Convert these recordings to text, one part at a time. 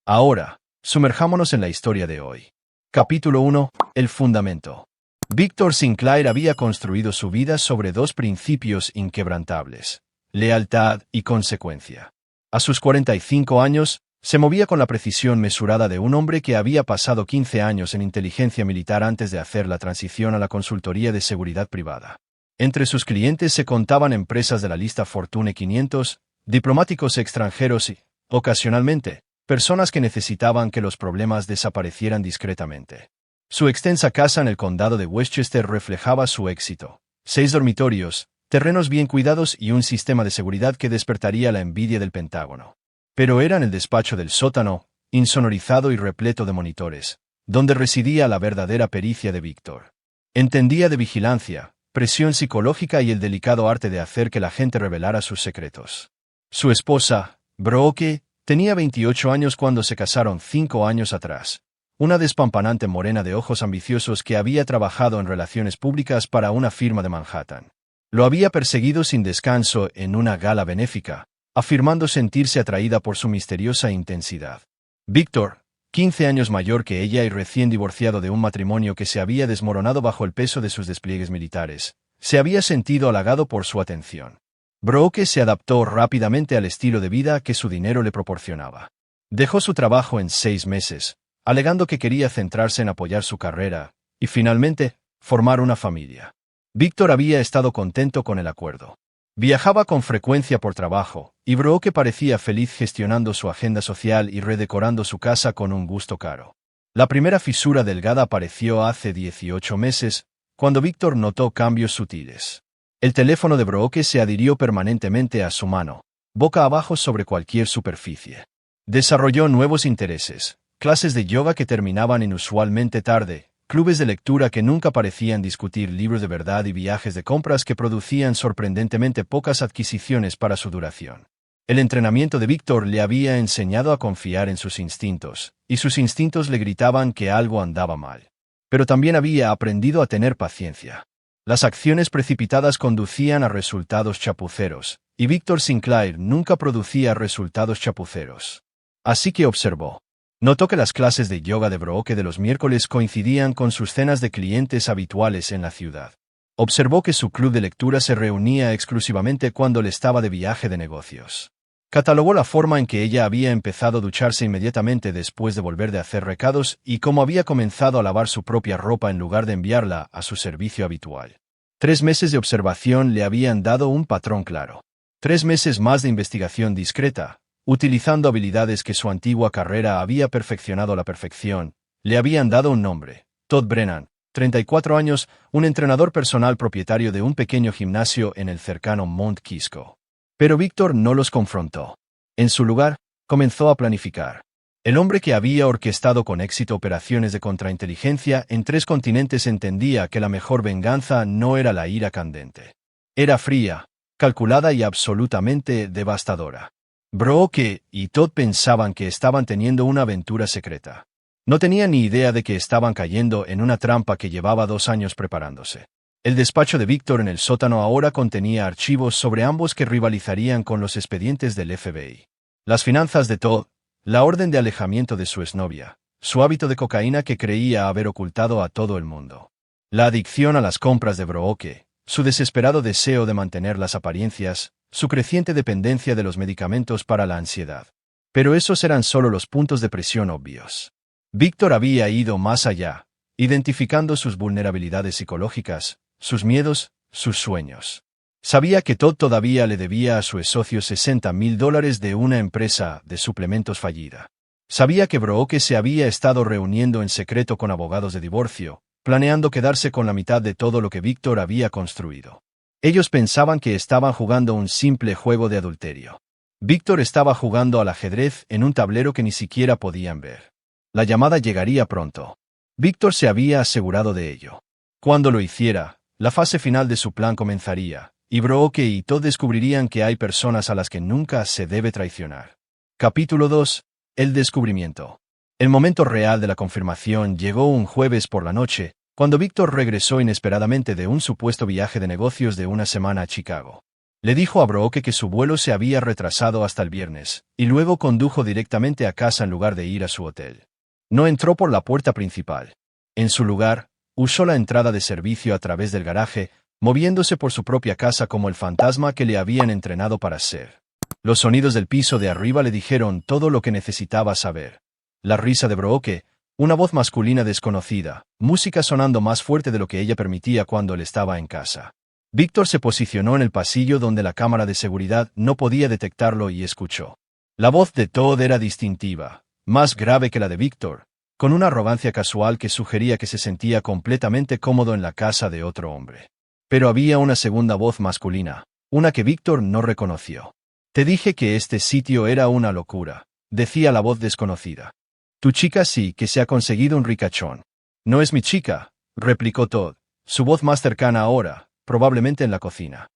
Ahora, sumerjámonos en la historia de hoy. Capítulo 1. El fundamento. Victor Sinclair había construido su vida sobre dos principios inquebrantables: lealtad y consecuencia. A sus 45 años, se movía con la precisión mesurada de un hombre que había pasado 15 años en inteligencia militar antes de hacer la transición a la consultoría de seguridad privada. Entre sus clientes se contaban empresas de la lista Fortune 500, diplomáticos extranjeros y, ocasionalmente, personas que necesitaban que los problemas desaparecieran discretamente. Su extensa casa en el condado de Westchester reflejaba su éxito: 6 dormitorios, terrenos bien cuidados y un sistema de seguridad que despertaría la envidia del Pentágono. Pero era en el despacho del sótano, insonorizado y repleto de monitores, donde residía la verdadera pericia de Victor. Entendía de vigilancia, presión psicológica y el delicado arte de hacer que la gente revelara sus secretos. Su esposa, Brooke, tenía 28 años cuando se casaron 5 años atrás. Una despampanante morena de ojos ambiciosos que había trabajado en relaciones públicas para una firma de Manhattan. Lo había perseguido sin descanso en una gala benéfica, afirmando sentirse atraída por su misteriosa intensidad. Victor, 15 años mayor que ella y recién divorciado de un matrimonio que se había desmoronado bajo el peso de sus despliegues militares, se había sentido halagado por su atención. Brooke se adaptó rápidamente al estilo de vida que su dinero le proporcionaba. Dejó su trabajo en 6 meses, alegando que quería centrarse en apoyar su carrera y, finalmente, formar una familia. Victor había estado contento con el acuerdo. Viajaba con frecuencia por trabajo, y Brooke parecía feliz gestionando su agenda social y redecorando su casa con un gusto caro. La primera fisura delgada apareció hace 18 meses, cuando Victor notó cambios sutiles. El teléfono de Brooke se adhirió permanentemente a su mano, boca abajo sobre cualquier superficie. Desarrolló nuevos intereses: clases de yoga que terminaban inusualmente tarde, clubes de lectura que nunca parecían discutir libros de verdad y viajes de compras que producían sorprendentemente pocas adquisiciones para su duración. El entrenamiento de Victor le había enseñado a confiar en sus instintos, y sus instintos le gritaban que algo andaba mal. Pero también había aprendido a tener paciencia. Las acciones precipitadas conducían a resultados chapuceros, y Victor Sinclair nunca producía resultados chapuceros. Así que observó. Notó que las clases de yoga de Brooke de los miércoles coincidían con sus cenas de clientes habituales en la ciudad. Observó que su club de lectura se reunía exclusivamente cuando él estaba de viaje de negocios. Catalogó la forma en que ella había empezado a ducharse inmediatamente después de volver de hacer recados y cómo había comenzado a lavar su propia ropa en lugar de enviarla a su servicio habitual. 3 meses de observación le habían dado un patrón claro. 3 meses más de investigación discreta, utilizando habilidades que su antigua carrera había perfeccionado a la perfección, le habían dado un nombre: Todd Brennan, 34 años, un entrenador personal propietario de un pequeño gimnasio en el cercano Mount Kisco. Pero Victor no los confrontó. En su lugar, comenzó a planificar. El hombre que había orquestado con éxito operaciones de contrainteligencia en 3 continentes entendía que la mejor venganza no era la ira candente. Era fría, calculada y absolutamente devastadora. Brooke y Todd pensaban que estaban teniendo una aventura secreta. No tenían ni idea de que estaban cayendo en una trampa que llevaba 2 años preparándose. El despacho de Victor en el sótano ahora contenía archivos sobre ambos que rivalizarían con los expedientes del FBI. Las finanzas de Todd, la orden de alejamiento de su exnovia, su hábito de cocaína que creía haber ocultado a todo el mundo. La adicción a las compras de Brooke, su desesperado deseo de mantener las apariencias, su creciente dependencia de los medicamentos para la ansiedad. Pero esos eran solo los puntos de presión obvios. Victor había ido más allá, identificando sus vulnerabilidades psicológicas, sus miedos, sus sueños. Sabía que Todd todavía le debía a su ex socio $60,000 de una empresa de suplementos fallida. Sabía que Brooke se había estado reuniendo en secreto con abogados de divorcio, planeando quedarse con la mitad de todo lo que Victor había construido. Ellos pensaban que estaban jugando un simple juego de adulterio. Victor estaba jugando al ajedrez en un tablero que ni siquiera podían ver. La llamada llegaría pronto. Victor se había asegurado de ello. Cuando lo hiciera, la fase final de su plan comenzaría, y Brooke y Todd descubrirían que hay personas a las que nunca se debe traicionar. Capítulo 2. El descubrimiento. El momento real de la confirmación llegó un jueves por la noche, cuando Victor regresó inesperadamente de un supuesto viaje de negocios de una semana a Chicago. Le dijo a Brooke que su vuelo se había retrasado hasta el viernes, y luego condujo directamente a casa en lugar de ir a su hotel. No entró por la puerta principal. En su lugar, usó la entrada de servicio a través del garaje, moviéndose por su propia casa como el fantasma que le habían entrenado para ser. Los sonidos del piso de arriba le dijeron todo lo que necesitaba saber. La risa de Brooke, una voz masculina desconocida, música sonando más fuerte de lo que ella permitía cuando él estaba en casa. Víctor se posicionó en el pasillo donde la cámara de seguridad no podía detectarlo y escuchó. La voz de Todd era distintiva, más grave que la de Víctor, con una arrogancia casual que sugería que se sentía completamente cómodo en la casa de otro hombre. Pero había una segunda voz masculina, una que Víctor no reconoció. «Te dije que este sitio era una locura», decía la voz desconocida. «Tu chica sí que se ha conseguido un ricachón». «No es mi chica», replicó Todd, su voz más cercana ahora, probablemente en la cocina.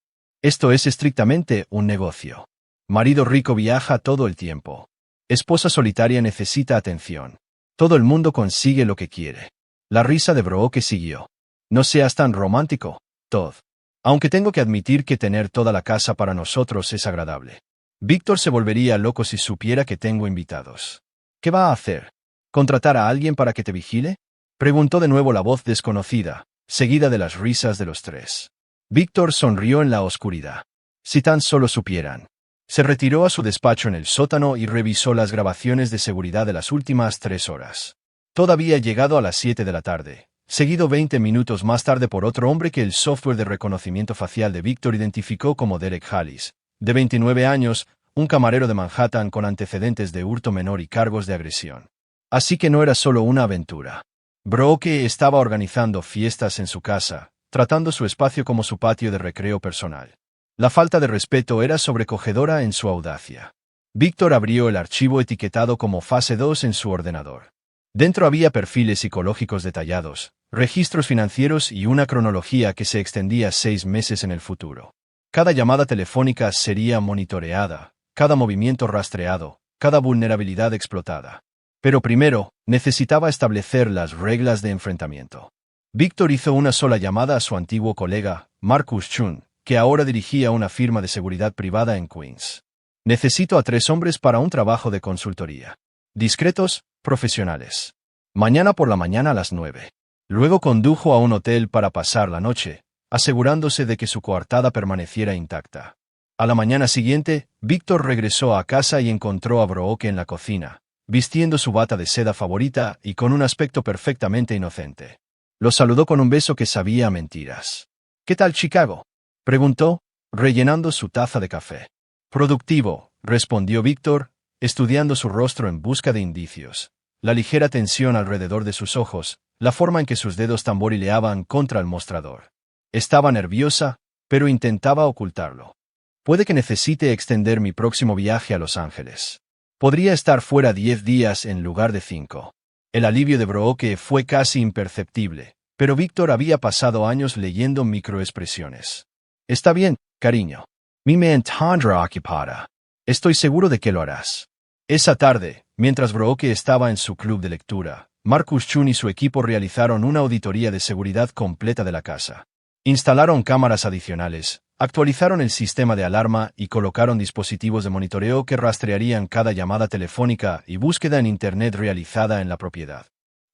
«Esto es estrictamente un negocio. Marido rico viaja todo el tiempo. Esposa solitaria necesita atención. Todo el mundo consigue lo que quiere». La risa de Brooke siguió. «No seas tan romántico, Todd. Aunque tengo que admitir que tener toda la casa para nosotros es agradable. Víctor se volvería loco si supiera que tengo invitados». «¿Qué va a hacer? ¿Contratar a alguien para que te vigile?», preguntó de nuevo la voz desconocida, seguida de las risas de los tres. Víctor sonrió en la oscuridad. «Si tan solo supieran». Se retiró a su despacho en el sótano y revisó las grabaciones de seguridad de las últimas 3 horas. Todo había llegado a las 7 de la tarde, seguido 20 minutos más tarde por otro hombre que el software de reconocimiento facial de Víctor identificó como Derek Hallis, de 29 años, un camarero de Manhattan con antecedentes de hurto menor y cargos de agresión. Así que no era solo una aventura. Brooke estaba organizando fiestas en su casa, tratando su espacio como su patio de recreo personal. La falta de respeto era sobrecogedora en su audacia. Víctor abrió el archivo etiquetado como Fase 2 en su ordenador. Dentro había perfiles psicológicos detallados, registros financieros y una cronología que se extendía 6 meses en el futuro. Cada llamada telefónica sería monitoreada, cada movimiento rastreado, cada vulnerabilidad explotada. Pero primero, necesitaba establecer las reglas de enfrentamiento. Víctor hizo una sola llamada a su antiguo colega, Marcus Chun, que ahora dirigía una firma de seguridad privada en Queens. «Necesito a 3 hombres para un trabajo de consultoría. Discretos, profesionales. Mañana por la mañana a las 9». Luego condujo a un hotel para pasar la noche, asegurándose de que su coartada permaneciera intacta. A la mañana siguiente, Víctor regresó a casa y encontró a Brooke en la cocina, vistiendo su bata de seda favorita y con un aspecto perfectamente inocente. Lo saludó con un beso que sabía a mentiras. «¿Qué tal Chicago?», preguntó, rellenando su taza de café. «Productivo», respondió Víctor, estudiando su rostro en busca de indicios. La ligera tensión alrededor de sus ojos, la forma en que sus dedos tamborileaban contra el mostrador. Estaba nerviosa, pero intentaba ocultarlo. «Puede que necesite extender mi próximo viaje a Los Ángeles. Podría estar fuera 10 días en lugar de 5. El alivio de Brooke fue casi imperceptible, pero Víctor había pasado años leyendo microexpresiones. «Está bien, cariño. Mi mente tendrá ocupada. Estoy seguro de que lo harás». Esa tarde, mientras Brooke estaba en su club de lectura, Marcus Chun y su equipo realizaron una auditoría de seguridad completa de la casa. Instalaron cámaras adicionales, actualizaron el sistema de alarma y colocaron dispositivos de monitoreo que rastrearían cada llamada telefónica y búsqueda en Internet realizada en la propiedad.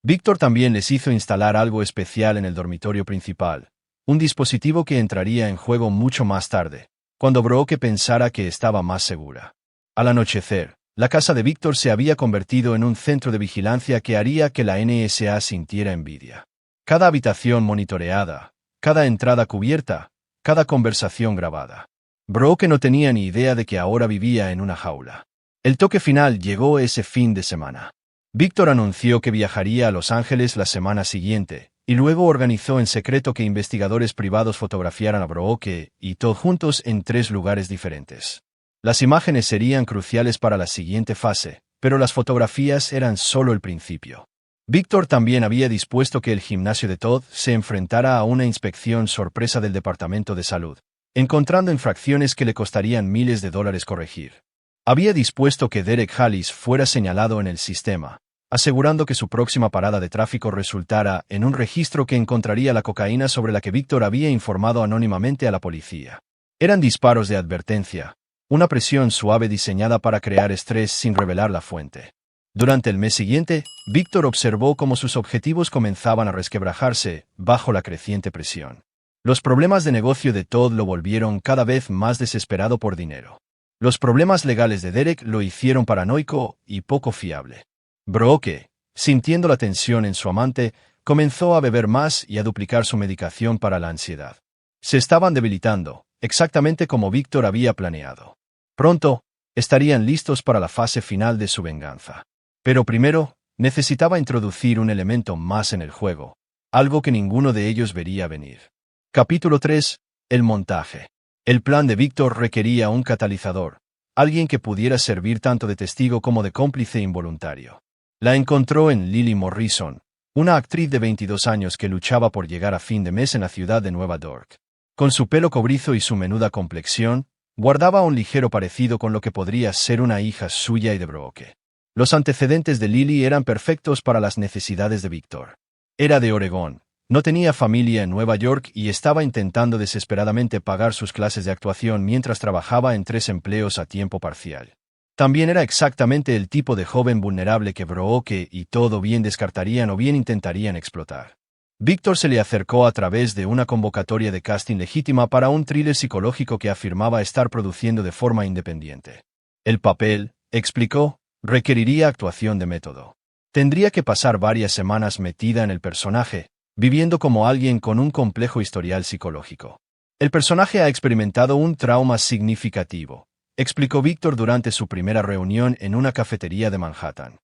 Víctor también les hizo instalar algo especial en el dormitorio principal, un dispositivo que entraría en juego mucho más tarde, cuando Brooke pensara que estaba más segura. Al anochecer, la casa de Víctor se había convertido en un centro de vigilancia que haría que la NSA sintiera envidia. Cada habitación monitoreada, cada entrada cubierta, cada conversación grabada. Brooke no tenía ni idea de que ahora vivía en una jaula. El toque final llegó ese fin de semana. Víctor anunció que viajaría a Los Ángeles la semana siguiente, y luego organizó en secreto que investigadores privados fotografiaran a Brooke y Todd juntos en 3 lugares diferentes. Las imágenes serían cruciales para la siguiente fase, pero las fotografías eran solo el principio. Víctor también había dispuesto que el gimnasio de Todd se enfrentara a una inspección sorpresa del Departamento de Salud, encontrando infracciones que le costarían miles de dólares corregir. Había dispuesto que Derek Hallis fuera señalado en el sistema, asegurando que su próxima parada de tráfico resultara en un registro que encontraría la cocaína sobre la que Víctor había informado anónimamente a la policía. Eran disparos de advertencia, una presión suave diseñada para crear estrés sin revelar la fuente. Durante el mes siguiente, Víctor observó cómo sus objetivos comenzaban a resquebrajarse bajo la creciente presión. Los problemas de negocio de Todd lo volvieron cada vez más desesperado por dinero. Los problemas legales de Derek lo hicieron paranoico y poco fiable. Brooke, sintiendo la tensión en su amante, comenzó a beber más y a duplicar su medicación para la ansiedad. Se estaban debilitando, exactamente como Víctor había planeado. Pronto, estarían listos para la fase final de su venganza. Pero primero, necesitaba introducir un elemento más en el juego, algo que ninguno de ellos vería venir. Capítulo 3. El montaje. El plan de Víctor requería un catalizador, alguien que pudiera servir tanto de testigo como de cómplice involuntario. La encontró en Lily Morrison, una actriz de 22 años que luchaba por llegar a fin de mes en la ciudad de Nueva York. Con su pelo cobrizo y su menuda complexión, guardaba un ligero parecido con lo que podría ser una hija suya y de Brooke. Los antecedentes de Lily eran perfectos para las necesidades de Víctor. Era de Oregón, no tenía familia en Nueva York y estaba intentando desesperadamente pagar sus clases de actuación mientras trabajaba en 3 empleos a tiempo parcial. También era exactamente el tipo de joven vulnerable que Brooke y Todd bien descartarían o bien intentarían explotar. Víctor se le acercó a través de una convocatoria de casting legítima para un thriller psicológico que afirmaba estar produciendo de forma independiente. El papel, explicó, requeriría actuación de método. Tendría que pasar varias semanas metida en el personaje, viviendo como alguien con un complejo historial psicológico. El personaje ha experimentado un trauma significativo, explicó Víctor durante su primera reunión en una cafetería de Manhattan.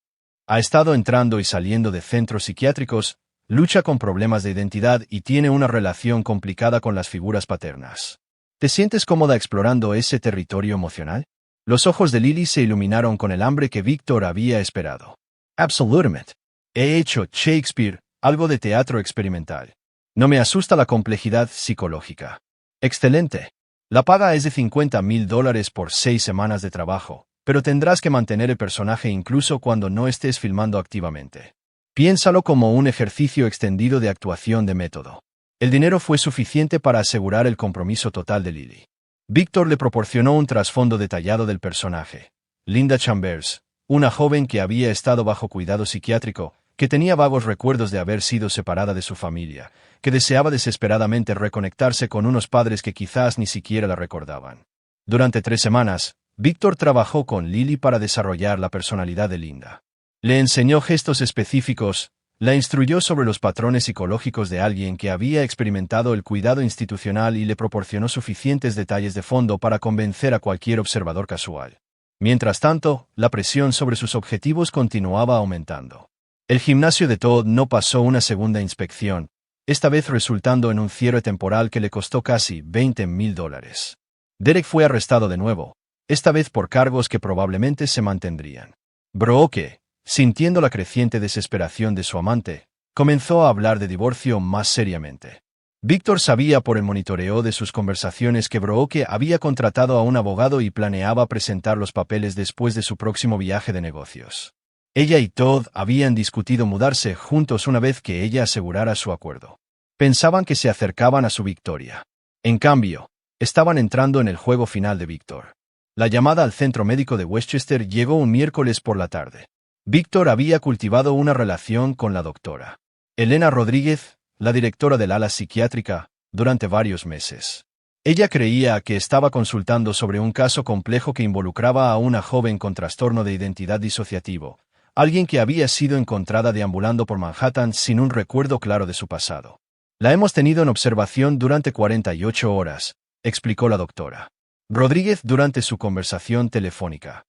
Ha estado entrando y saliendo de centros psiquiátricos, lucha con problemas de identidad y tiene una relación complicada con las figuras paternas. ¿Te sientes cómoda explorando ese territorio emocional? Los ojos de Lily se iluminaron con el hambre que Víctor había esperado. Absolutamente. He hecho Shakespeare, algo de teatro experimental. No me asusta la complejidad psicológica. Excelente. La paga es de $50,000 por 6 semanas de trabajo, pero tendrás que mantener el personaje incluso cuando no estés filmando activamente. Piénsalo como un ejercicio extendido de actuación de método. El dinero fue suficiente para asegurar el compromiso total de Lily. Víctor le proporcionó un trasfondo detallado del personaje. Linda Chambers, una joven que había estado bajo cuidado psiquiátrico, que tenía vagos recuerdos de haber sido separada de su familia, que deseaba desesperadamente reconectarse con unos padres que quizás ni siquiera la recordaban. Durante 3 semanas, Víctor trabajó con Lily para desarrollar la personalidad de Linda. Le enseñó gestos específicos, la instruyó sobre los patrones psicológicos de alguien que había experimentado el cuidado institucional y le proporcionó suficientes detalles de fondo para convencer a cualquier observador casual. Mientras tanto, la presión sobre sus objetivos continuaba aumentando. El gimnasio de Todd no pasó una segunda inspección, esta vez resultando en un cierre temporal que le costó casi $20,000. Derek fue arrestado de nuevo, esta vez por cargos que probablemente se mantendrían. Brooke, sintiendo la creciente desesperación de su amante, comenzó a hablar de divorcio más seriamente. Víctor sabía por el monitoreo de sus conversaciones que Brooke había contratado a un abogado y planeaba presentar los papeles después de su próximo viaje de negocios. Ella y Todd habían discutido mudarse juntos una vez que ella asegurara su acuerdo. Pensaban que se acercaban a su victoria. En cambio, estaban entrando en el juego final de Víctor. La llamada al centro médico de Westchester llegó un miércoles por la tarde. Víctor había cultivado una relación con la doctora Elena Rodríguez, la directora del ala psiquiátrica, durante varios meses. Ella creía que estaba consultando sobre un caso complejo que involucraba a una joven con trastorno de identidad disociativo, alguien que había sido encontrada deambulando por Manhattan sin un recuerdo claro de su pasado. La hemos tenido en observación durante 48 horas, explicó la doctora Rodríguez durante su conversación telefónica.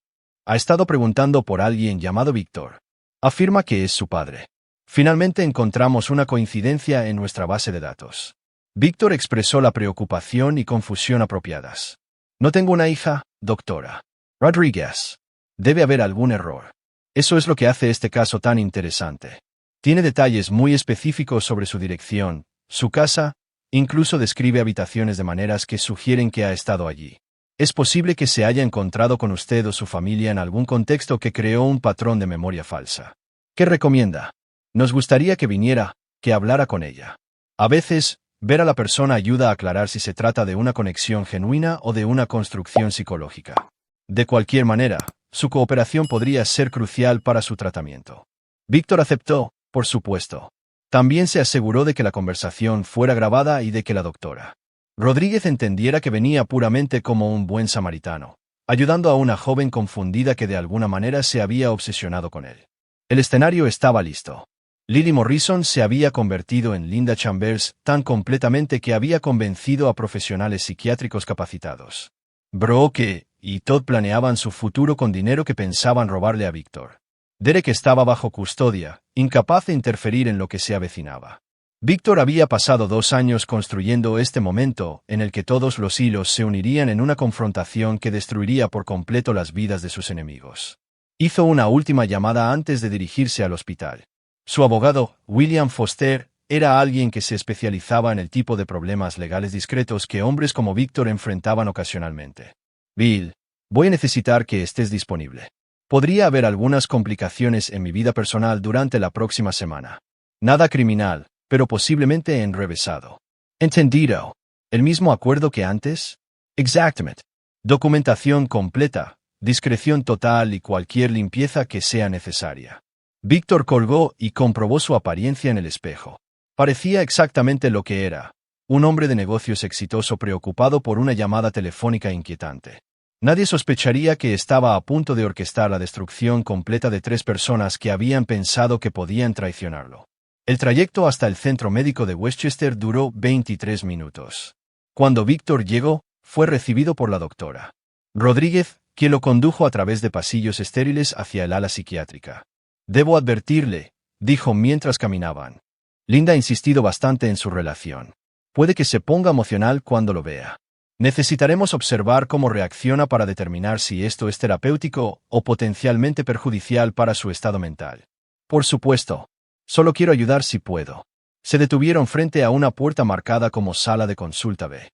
Ha estado preguntando por alguien llamado Víctor. Afirma que es su padre. Finalmente encontramos una coincidencia en nuestra base de datos. Víctor expresó la preocupación y confusión apropiadas. No tengo una hija, doctora Rodríguez. Debe haber algún error. Eso es lo que hace este caso tan interesante. Tiene detalles muy específicos sobre su dirección, su casa, incluso describe habitaciones de maneras que sugieren que ha estado allí. Es posible que se haya encontrado con usted o su familia en algún contexto que creó un patrón de memoria falsa. ¿Qué recomienda? Nos gustaría que viniera, que hablara con ella. A veces, ver a la persona ayuda a aclarar si se trata de una conexión genuina o de una construcción psicológica. De cualquier manera, su cooperación podría ser crucial para su tratamiento. Víctor aceptó, por supuesto. También se aseguró de que la conversación fuera grabada y de que la doctora Rodríguez entendiera que venía puramente como un buen samaritano, ayudando a una joven confundida que de alguna manera se había obsesionado con él. El escenario estaba listo. Lily Morrison se había convertido en Linda Chambers tan completamente que había convencido a profesionales psiquiátricos capacitados. Brooke y Todd planeaban su futuro con dinero que pensaban robarle a Víctor. Derek estaba bajo custodia, incapaz de interferir en lo que se avecinaba. Víctor había pasado 2 años construyendo este momento en el que todos los hilos se unirían en una confrontación que destruiría por completo las vidas de sus enemigos. Hizo una última llamada antes de dirigirse al hospital. Su abogado, William Foster, era alguien que se especializaba en el tipo de problemas legales discretos que hombres como Víctor enfrentaban ocasionalmente. Bill, voy a necesitar que estés disponible. Podría haber algunas complicaciones en mi vida personal durante la próxima semana. Nada criminal, pero posiblemente enrevesado. ¿Entendido? ¿El mismo acuerdo que antes? Exactamente. Documentación completa, discreción total y cualquier limpieza que sea necesaria. Víctor colgó y comprobó su apariencia en el espejo. Parecía exactamente lo que era: un hombre de negocios exitoso preocupado por una llamada telefónica inquietante. Nadie sospecharía que estaba a punto de orquestar la destrucción completa de 3 personas que habían pensado que podían traicionarlo. El trayecto hasta el centro médico de Westchester duró 23 minutos. Cuando Víctor llegó, fue recibido por la doctora Rodríguez, quien lo condujo a través de pasillos estériles hacia el ala psiquiátrica. Debo advertirle, dijo mientras caminaban. Linda ha insistido bastante en su relación. Puede que se ponga emocional cuando lo vea. Necesitaremos observar cómo reacciona para determinar si esto es terapéutico o potencialmente perjudicial para su estado mental. Por supuesto. Solo quiero ayudar si puedo. Se detuvieron frente a una puerta marcada como sala de consulta B.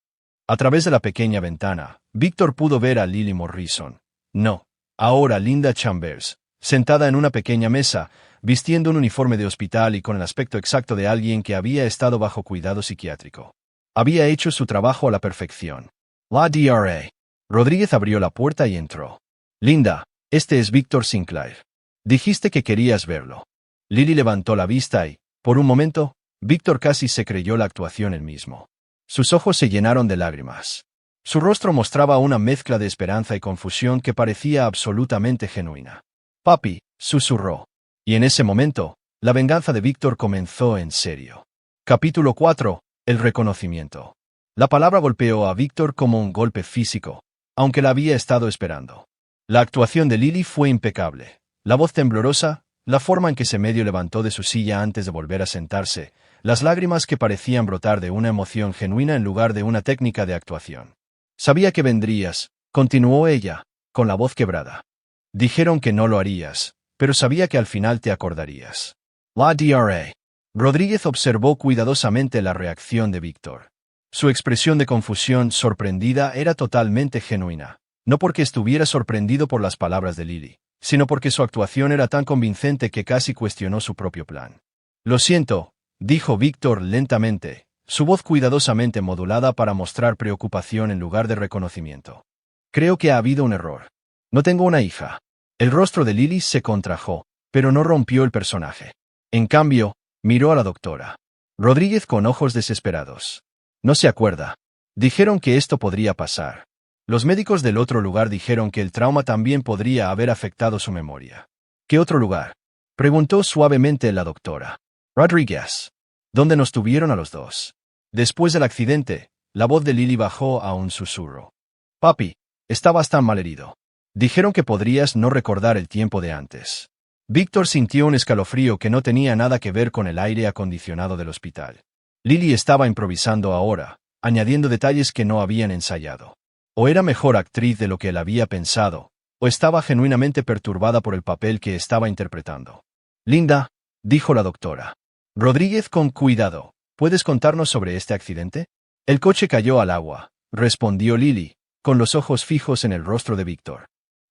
A través de la pequeña ventana, Víctor pudo ver a Lily Morrison. No, ahora Linda Chambers, sentada en una pequeña mesa, vistiendo un uniforme de hospital y con el aspecto exacto de alguien que había estado bajo cuidado psiquiátrico. Había hecho su trabajo a la perfección. La Dra. Rodríguez abrió la puerta y entró. Linda, este es Víctor Sinclair. Dijiste que querías verlo. Lily levantó la vista y, por un momento, Víctor casi se creyó la actuación él mismo. Sus ojos se llenaron de lágrimas. Su rostro mostraba una mezcla de esperanza y confusión que parecía absolutamente genuina. Papi, susurró. Y en ese momento, la venganza de Víctor comenzó en serio. Capítulo 4. El reconocimiento. La palabra golpeó a Víctor como un golpe físico, aunque la había estado esperando. La actuación de Lily fue impecable. La voz temblorosa, la forma en que se medio levantó de su silla antes de volver a sentarse, las lágrimas que parecían brotar de una emoción genuina en lugar de una técnica de actuación. Sabía que vendrías, continuó ella, con la voz quebrada. Dijeron que no lo harías, pero sabía que al final te acordarías. La Dra. Rodríguez observó cuidadosamente la reacción de Víctor. Su expresión de confusión sorprendida era totalmente genuina, no porque estuviera sorprendido por las palabras de Lily, sino porque su actuación era tan convincente que casi cuestionó su propio plan. Lo siento, dijo Víctor lentamente, su voz cuidadosamente modulada para mostrar preocupación en lugar de reconocimiento. Creo que ha habido un error. No tengo una hija. El rostro de Lily se contrajo, pero no rompió el personaje. En cambio, miró a la doctora Rodríguez con ojos desesperados. No se acuerda. Dijeron que esto podría pasar. Los médicos del otro lugar dijeron que el trauma también podría haber afectado su memoria. ¿Qué otro lugar?, preguntó suavemente la doctora Rodríguez. ¿Dónde nos tuvieron a los dos? Después del accidente, la voz de Lily bajó a un susurro. Papi, estabas tan malherido. Dijeron que podrías no recordar el tiempo de antes. Víctor sintió un escalofrío que no tenía nada que ver con el aire acondicionado del hospital. Lily estaba improvisando ahora, añadiendo detalles que no habían ensayado. O era mejor actriz de lo que él había pensado, o estaba genuinamente perturbada por el papel que estaba interpretando. Linda, dijo la doctora Rodríguez con cuidado, ¿puedes contarnos sobre este accidente? El coche cayó al agua, respondió Lily, con los ojos fijos en el rostro de Víctor.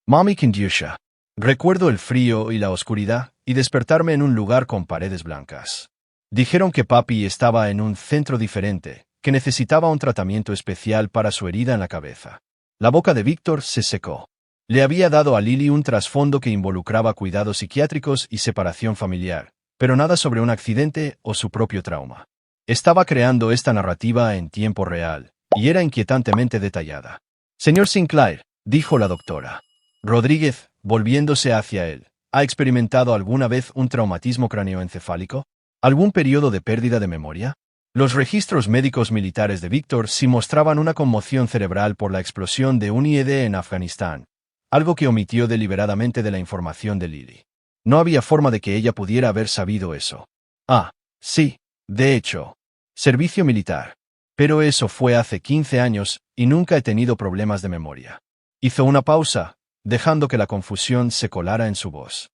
Mami Kindyusha. Recuerdo el frío y la oscuridad, y despertarme en un lugar con paredes blancas. Dijeron que papi estaba en un centro diferente, que necesitaba un tratamiento especial para su herida en la cabeza. La boca de Víctor se secó. Le había dado a Lily un trasfondo que involucraba cuidados psiquiátricos y separación familiar, pero nada sobre un accidente o su propio trauma. Estaba creando esta narrativa en tiempo real, y era inquietantemente detallada. Señor Sinclair, dijo la doctora. Rodríguez, volviéndose hacia él, ¿ha experimentado alguna vez un traumatismo cráneoencefálico? ¿Algún periodo de pérdida de memoria? Los registros médicos militares de Víctor sí mostraban una conmoción cerebral por la explosión de un IED en Afganistán, algo que omitió deliberadamente de la información de Lily. No había forma de que ella pudiera haber sabido eso. Ah, sí, de hecho. Servicio militar. Pero eso fue hace 15 años y nunca he tenido problemas de memoria. Hizo una pausa, dejando que la confusión se colara en su voz.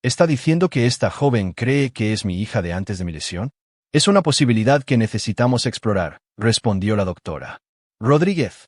¿Está diciendo que esta joven cree que es mi hija de antes de mi lesión? Es una posibilidad que necesitamos explorar, respondió la doctora. Rodríguez.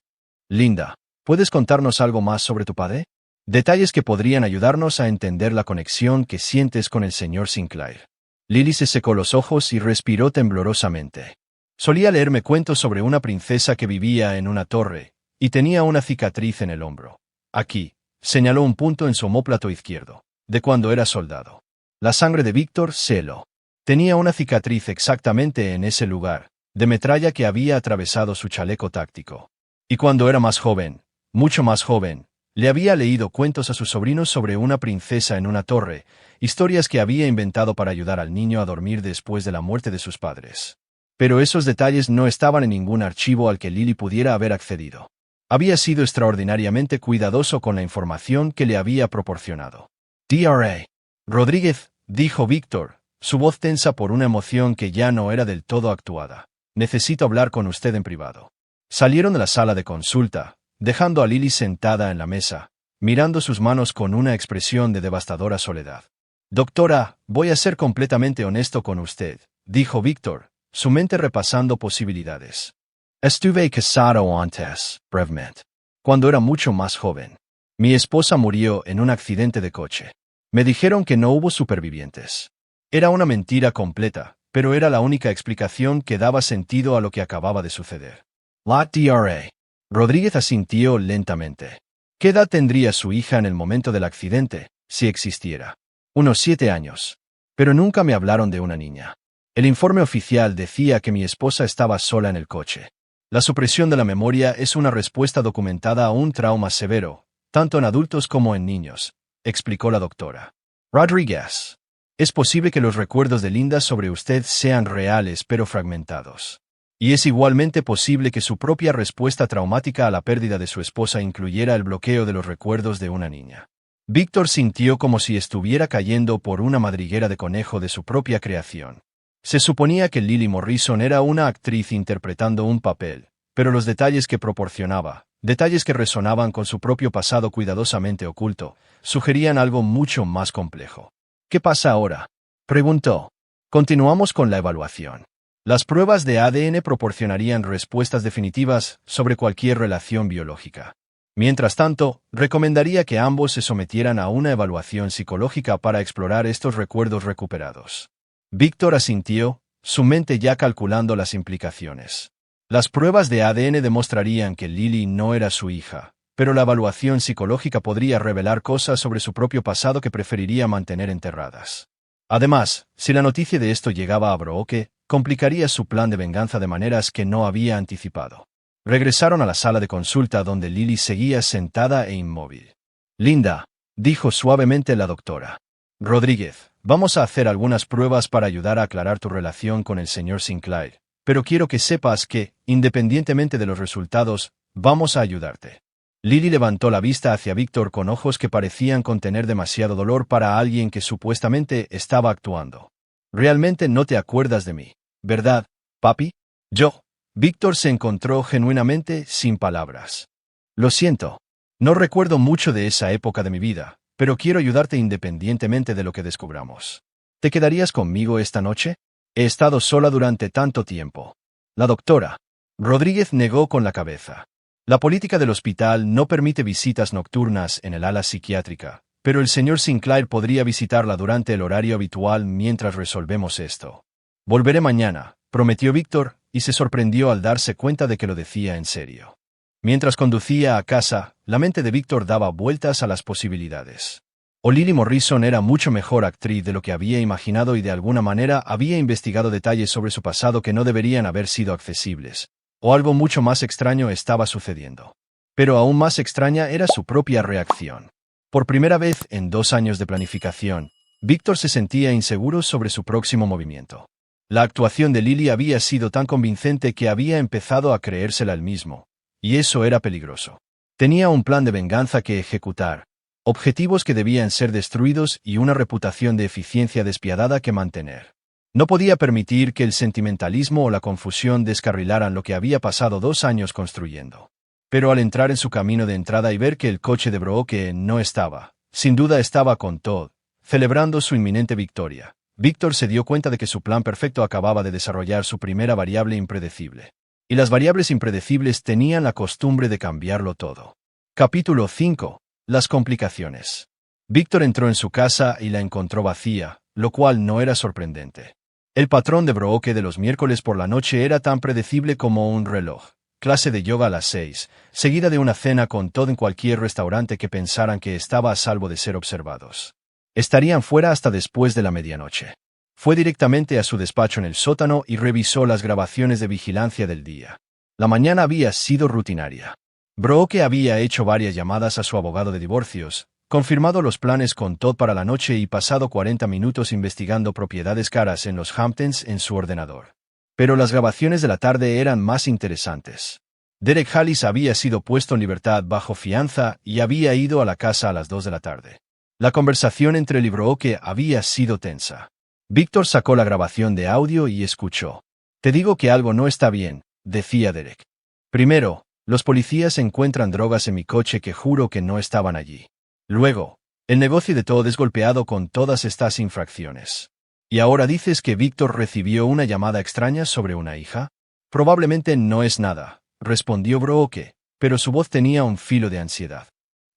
Linda, ¿puedes contarnos algo más sobre tu padre? Detalles que podrían ayudarnos a entender la conexión que sientes con el señor Sinclair. Lily se secó los ojos y respiró temblorosamente. Solía leerme cuentos sobre una princesa que vivía en una torre, y tenía una cicatriz en el hombro. Aquí, señaló un punto en su omóplato izquierdo, de cuando era soldado. La sangre de Víctor se heló. Tenía una cicatriz exactamente en ese lugar, de metralla que había atravesado su chaleco táctico. Y cuando era más joven, mucho más joven, le había leído cuentos a sus sobrinos sobre una princesa en una torre, historias que había inventado para ayudar al niño a dormir después de la muerte de sus padres. Pero esos detalles no estaban en ningún archivo al que Lily pudiera haber accedido. Había sido extraordinariamente cuidadoso con la información que le había proporcionado. Dra. Rodríguez, dijo Víctor, su voz tensa por una emoción que ya no era del todo actuada. Necesito hablar con usted en privado. Salieron de la sala de consulta, dejando a Lily sentada en la mesa, mirando sus manos con una expresión de devastadora soledad. Doctora, voy a ser completamente honesto con usted, dijo Víctor, su mente repasando posibilidades. Estuve casado antes, brevemente, cuando era mucho más joven. Mi esposa murió en un accidente de coche. Me dijeron que no hubo supervivientes. Era una mentira completa, pero era la única explicación que daba sentido a lo que acababa de suceder. La Dra. Rodríguez asintió lentamente. ¿Qué edad tendría su hija en el momento del accidente, si existiera? Unos 7 años. Pero nunca me hablaron de una niña. El informe oficial decía que mi esposa estaba sola en el coche. La supresión de la memoria es una respuesta documentada a un trauma severo, tanto en adultos como en niños, explicó la doctora. Rodríguez. Es posible que los recuerdos de Linda sobre usted sean reales pero fragmentados. Y es igualmente posible que su propia respuesta traumática a la pérdida de su esposa incluyera el bloqueo de los recuerdos de una niña. Víctor sintió como si estuviera cayendo por una madriguera de conejo de su propia creación. Se suponía que Lily Morrison era una actriz interpretando un papel, pero los detalles que proporcionaba, detalles que resonaban con su propio pasado cuidadosamente oculto, sugerían algo mucho más complejo. ¿Qué pasa ahora?, preguntó. Continuamos con la evaluación. Las pruebas de ADN proporcionarían respuestas definitivas sobre cualquier relación biológica. Mientras tanto, recomendaría que ambos se sometieran a una evaluación psicológica para explorar estos recuerdos recuperados. Víctor asintió, su mente ya calculando las implicaciones. Las pruebas de ADN demostrarían que Lily no era su hija, pero la evaluación psicológica podría revelar cosas sobre su propio pasado que preferiría mantener enterradas. Además, si la noticia de esto llegaba a Brooke, complicaría su plan de venganza de maneras que no había anticipado. Regresaron a la sala de consulta donde Lily seguía sentada e inmóvil. Linda, dijo suavemente la doctora. Rodríguez, vamos a hacer algunas pruebas para ayudar a aclarar tu relación con el señor Sinclair, pero quiero que sepas que, independientemente de los resultados, vamos a ayudarte. Lily levantó la vista hacia Víctor con ojos que parecían contener demasiado dolor para alguien que supuestamente estaba actuando. Realmente no te acuerdas de mí, ¿verdad, papi? Yo. Víctor se encontró genuinamente sin palabras. Lo siento. No recuerdo mucho de esa época de mi vida, pero quiero ayudarte independientemente de lo que descubramos. ¿Te quedarías conmigo esta noche? He estado sola durante tanto tiempo. La doctora Rodríguez negó con la cabeza. La política del hospital no permite visitas nocturnas en el ala psiquiátrica, pero el señor Sinclair podría visitarla durante el horario habitual mientras resolvemos esto. Volveré mañana, prometió Víctor, y se sorprendió al darse cuenta de que lo decía en serio. Mientras conducía a casa, la mente de Víctor daba vueltas a las posibilidades. O Lily Morrison era mucho mejor actriz de lo que había imaginado y de alguna manera había investigado detalles sobre su pasado que no deberían haber sido accesibles. O algo mucho más extraño estaba sucediendo. Pero aún más extraña era su propia reacción. Por primera vez en 2 años de planificación, Víctor se sentía inseguro sobre su próximo movimiento. La actuación de Lily había sido tan convincente que había empezado a creérsela él mismo. Y eso era peligroso. Tenía un plan de venganza que ejecutar, objetivos que debían ser destruidos y una reputación de eficiencia despiadada que mantener. No podía permitir que el sentimentalismo o la confusión descarrilaran lo que había pasado 2 años construyendo. Pero al entrar en su camino de entrada y ver que el coche de Brooke no estaba, sin duda estaba con Todd, celebrando su inminente victoria, Víctor se dio cuenta de que su plan perfecto acababa de desarrollar su primera variable impredecible. Y las variables impredecibles tenían la costumbre de cambiarlo todo. Capítulo 5. Las complicaciones. Víctor entró en su casa y la encontró vacía, lo cual no era sorprendente. El patrón de Brooke de los miércoles por la noche era tan predecible como un reloj. Clase de yoga a las 6, seguida de una cena con Todd en cualquier restaurante que pensaran que estaba a salvo de ser observados. Estarían fuera hasta después de la medianoche. Fue directamente a su despacho en el sótano y revisó las grabaciones de vigilancia del día. La mañana había sido rutinaria. Brooke había hecho varias llamadas a su abogado de divorcios, confirmado los planes con Todd para la noche y pasado 40 minutos investigando propiedades caras en los Hamptons en su ordenador. Pero las grabaciones de la tarde eran más interesantes. Derek Hallis había sido puesto en libertad bajo fianza y había ido a la casa a las 2 de la tarde. La conversación entre él y Brooke había sido tensa. Víctor sacó la grabación de audio y escuchó. «Te digo que algo no está bien», decía Derek. «Primero, los policías encuentran drogas en mi coche que juro que no estaban allí. Luego, el negocio de Todd es golpeado con todas estas infracciones. ¿Y ahora dices que Víctor recibió una llamada extraña sobre una hija? Probablemente no es nada», respondió Brooke, pero su voz tenía un filo de ansiedad.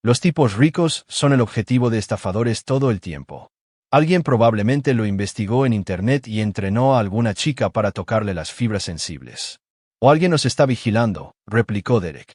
«Los tipos ricos son el objetivo de estafadores todo el tiempo. Alguien probablemente lo investigó en Internet y entrenó a alguna chica para tocarle las fibras sensibles. O alguien nos está vigilando», replicó Derek.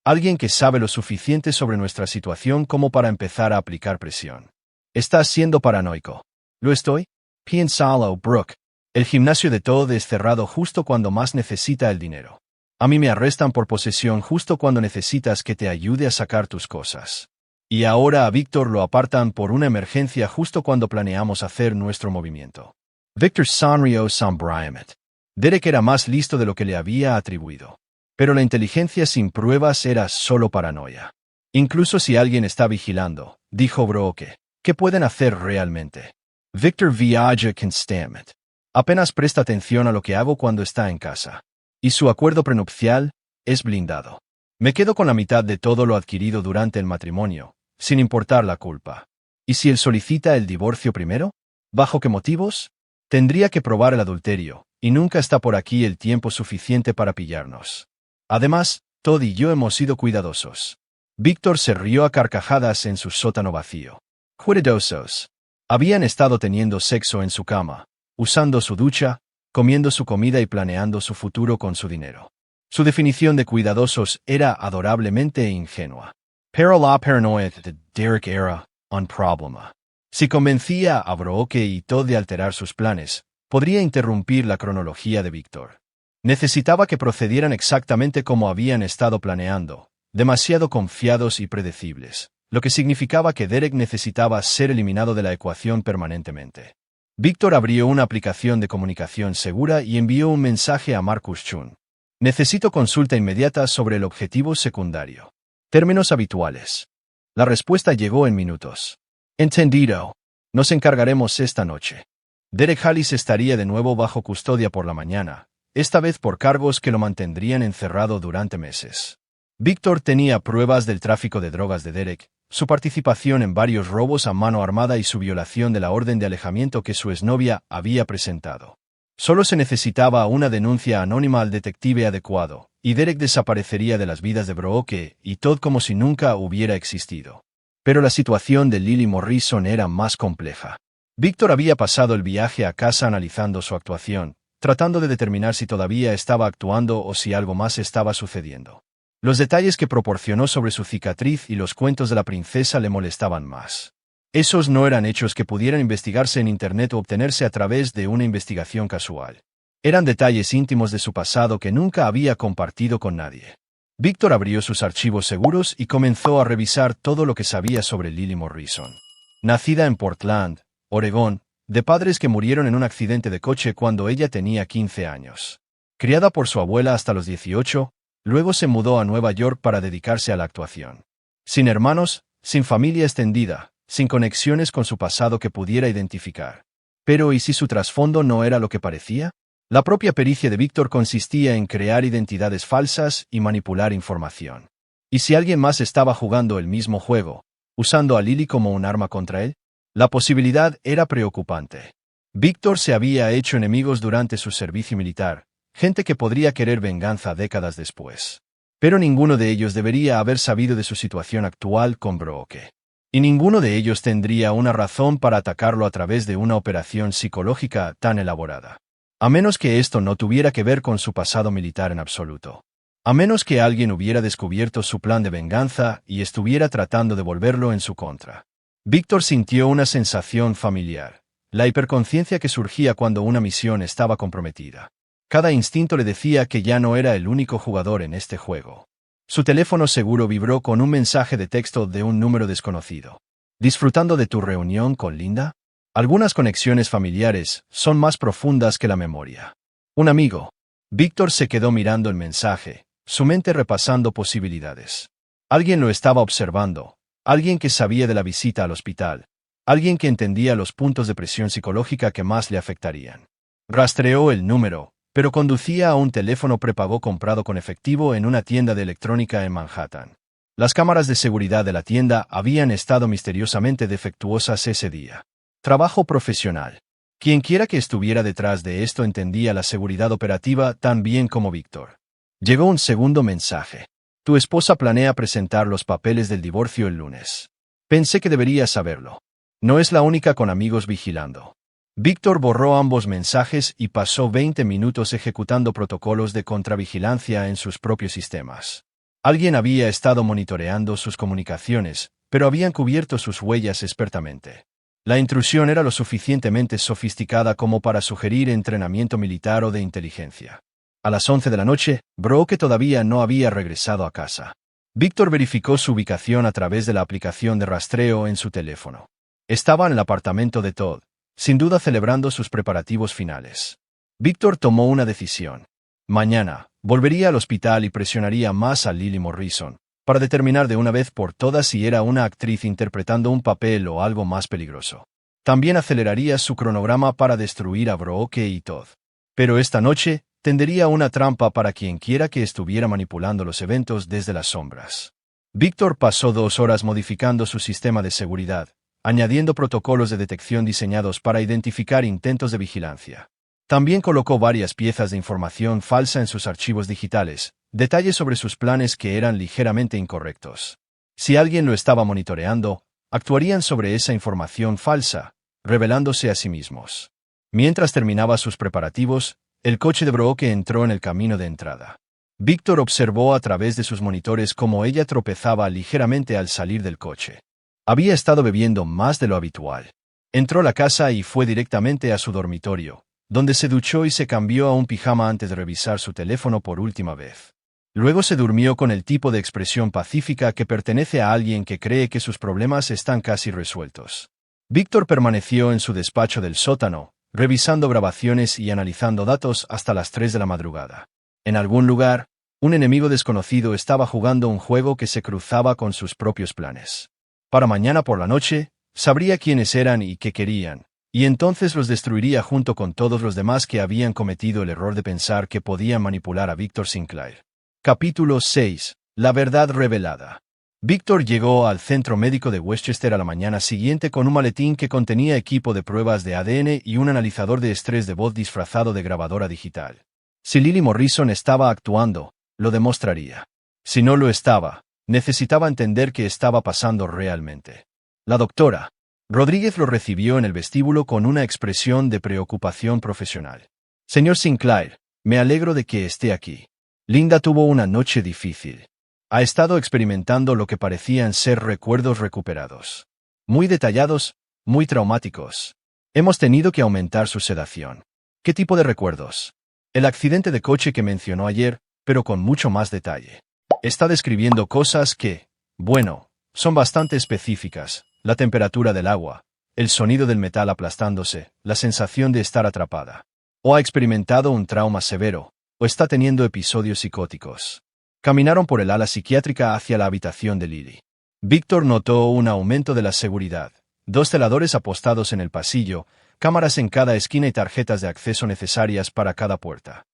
«Alguien que sabe lo suficiente sobre nuestra situación como para empezar a aplicar presión. Estás siendo paranoico». «¿Lo estoy?» «Piénsalo, Brooke. El gimnasio de Todd es cerrado justo cuando más necesita el dinero. A mí me arrestan por posesión justo cuando necesitas que te ayude a sacar tus cosas. Y ahora a Víctor lo apartan por una emergencia justo cuando planeamos hacer nuestro movimiento». Víctor sonrió sombríamente. Derek era más listo de lo que le había atribuido. Pero la inteligencia sin pruebas era solo paranoia. «Incluso si alguien está vigilando», dijo Brooke, «¿qué pueden hacer realmente?» Víctor viaja constantemente. Apenas presta atención a lo que hago cuando está en casa. Y su acuerdo prenupcial es blindado. Me quedo con la mitad de todo lo adquirido durante el matrimonio, sin importar la culpa. ¿Y si él solicita el divorcio primero? ¿Bajo qué motivos? Tendría que probar el adulterio, y nunca está por aquí el tiempo suficiente para pillarnos. Además, Todd y yo hemos sido cuidadosos. Víctor se rió a carcajadas en su sótano vacío. Cuidadosos. Habían estado teniendo sexo en su cama, usando su ducha, comiendo su comida y planeando su futuro con su dinero. Su definición de cuidadosos era adorablemente ingenua. Pero la paranoia de Derek era un problema. Si convencía a Brooke y Todd de alterar sus planes, podría interrumpir la cronología de Víctor. Necesitaba que procedieran exactamente como habían estado planeando, demasiado confiados y predecibles, lo que significaba que Derek necesitaba ser eliminado de la ecuación permanentemente. Víctor abrió una aplicación de comunicación segura y envió un mensaje a Marcus Chun. «Necesito consulta inmediata sobre el objetivo secundario. Términos habituales». La respuesta llegó en minutos. «Entendido. Nos encargaremos esta noche». Derek Hallis estaría de nuevo bajo custodia por la mañana, esta vez por cargos que lo mantendrían encerrado durante meses. Víctor tenía pruebas del tráfico de drogas de Derek, su participación en varios robos a mano armada y su violación de la orden de alejamiento que su exnovia había presentado. Solo se necesitaba una denuncia anónima al detective adecuado, y Derek desaparecería de las vidas de Brooke y Todd como si nunca hubiera existido. Pero la situación de Lily Morrison era más compleja. Víctor había pasado el viaje a casa analizando su actuación, tratando de determinar si todavía estaba actuando o si algo más estaba sucediendo. Los detalles que proporcionó sobre su cicatriz y los cuentos de la princesa le molestaban más. Esos no eran hechos que pudieran investigarse en Internet o obtenerse a través de una investigación casual. Eran detalles íntimos de su pasado que nunca había compartido con nadie. Víctor abrió sus archivos seguros y comenzó a revisar todo lo que sabía sobre Lily Morrison. Nacida en Portland, Oregón, de padres que murieron en un accidente de coche cuando ella tenía 15 años. Criada por su abuela hasta los 18, luego se mudó a Nueva York para dedicarse a la actuación. Sin hermanos, sin familia extendida, sin conexiones con su pasado que pudiera identificar. Pero ¿y si su trasfondo no era lo que parecía? La propia pericia de Víctor consistía en crear identidades falsas y manipular información. ¿Y si alguien más estaba jugando el mismo juego, usando a Lily como un arma contra él? La posibilidad era preocupante. Víctor se había hecho enemigos durante su servicio militar, gente que podría querer venganza décadas después. Pero ninguno de ellos debería haber sabido de su situación actual con Brooke. Y ninguno de ellos tendría una razón para atacarlo a través de una operación psicológica tan elaborada. A menos que esto no tuviera que ver con su pasado militar en absoluto. A menos que alguien hubiera descubierto su plan de venganza y estuviera tratando de volverlo en su contra. Víctor sintió una sensación familiar, la hiperconciencia que surgía cuando una misión estaba comprometida. Cada instinto le decía que ya no era el único jugador en este juego. Su teléfono seguro vibró con un mensaje de texto de un número desconocido. ¿Disfrutando de tu reunión con Linda? Algunas conexiones familiares son más profundas que la memoria. Un amigo. Víctor se quedó mirando el mensaje, su mente repasando posibilidades. Alguien lo estaba observando, alguien que sabía de la visita al hospital, alguien que entendía los puntos de presión psicológica que más le afectarían. Rastreó el número, pero conducía a un teléfono prepago comprado con efectivo en una tienda de electrónica en Manhattan. Las cámaras de seguridad de la tienda habían estado misteriosamente defectuosas ese día. Trabajo profesional. Quienquiera que estuviera detrás de esto entendía la seguridad operativa tan bien como Víctor. Llegó un segundo mensaje. Tu esposa planea presentar los papeles del divorcio el lunes. Pensé que deberías saberlo. No es la única con amigos vigilando. Víctor borró ambos mensajes y pasó 20 minutos ejecutando protocolos de contravigilancia en sus propios sistemas. Alguien había estado monitoreando sus comunicaciones, pero habían cubierto sus huellas expertamente. La intrusión era lo suficientemente sofisticada como para sugerir entrenamiento militar o de inteligencia. A las 11 de la noche, Brooke todavía no había regresado a casa. Víctor verificó su ubicación a través de la aplicación de rastreo en su teléfono. Estaba en el apartamento de Todd, sin duda celebrando sus preparativos finales. Víctor tomó una decisión. Mañana, volvería al hospital y presionaría más a Lily Morrison, para determinar de una vez por todas si era una actriz interpretando un papel o algo más peligroso. También aceleraría su cronograma para destruir a Brooke y Todd. Pero esta noche, tendería una trampa para quienquiera que estuviera manipulando los eventos desde las sombras. Víctor pasó 2 horas modificando su sistema de seguridad, añadiendo protocolos de detección diseñados para identificar intentos de vigilancia. También colocó varias piezas de información falsa en sus archivos digitales, detalles sobre sus planes que eran ligeramente incorrectos. Si alguien lo estaba monitoreando, actuarían sobre esa información falsa, revelándose a sí mismos. Mientras terminaba sus preparativos, el coche de Brooke entró en el camino de entrada. Víctor observó a través de sus monitores cómo ella tropezaba ligeramente al salir del coche. Había estado bebiendo más de lo habitual. Entró a la casa y fue directamente a su dormitorio, donde se duchó y se cambió a un pijama antes de revisar su teléfono por última vez. Luego se durmió con el tipo de expresión pacífica que pertenece a alguien que cree que sus problemas están casi resueltos. Víctor permaneció en su despacho del sótano, revisando grabaciones y analizando datos hasta las 3 de la madrugada. En algún lugar, un enemigo desconocido estaba jugando un juego que se cruzaba con sus propios planes. Para mañana por la noche, sabría quiénes eran y qué querían, y entonces los destruiría junto con todos los demás que habían cometido el error de pensar que podían manipular a Víctor Sinclair. Capítulo 6. La verdad revelada. Víctor llegó al centro médico de Westchester a la mañana siguiente con un maletín que contenía equipo de pruebas de ADN y un analizador de estrés de voz disfrazado de grabadora digital. Si Lily Morrison estaba actuando, lo demostraría. Si no lo estaba, necesitaba entender qué estaba pasando realmente. La doctora Rodríguez lo recibió en el vestíbulo con una expresión de preocupación profesional. Señor Sinclair, me alegro de que esté aquí. Linda tuvo una noche difícil. Ha estado experimentando lo que parecían ser recuerdos recuperados. Muy detallados, muy traumáticos. Hemos tenido que aumentar su sedación. ¿Qué tipo de recuerdos? El accidente de coche que mencionó ayer, pero con mucho más detalle. Está describiendo cosas que, bueno, son bastante específicas. La temperatura del agua, el sonido del metal aplastándose, la sensación de estar atrapada. O ha experimentado un trauma severo, o está teniendo episodios psicóticos. Caminaron por el ala psiquiátrica hacia la habitación de Lily. Víctor notó un aumento de la seguridad. 2 celadores apostados en el pasillo, cámaras en cada esquina y tarjetas de acceso necesarias para cada puerta.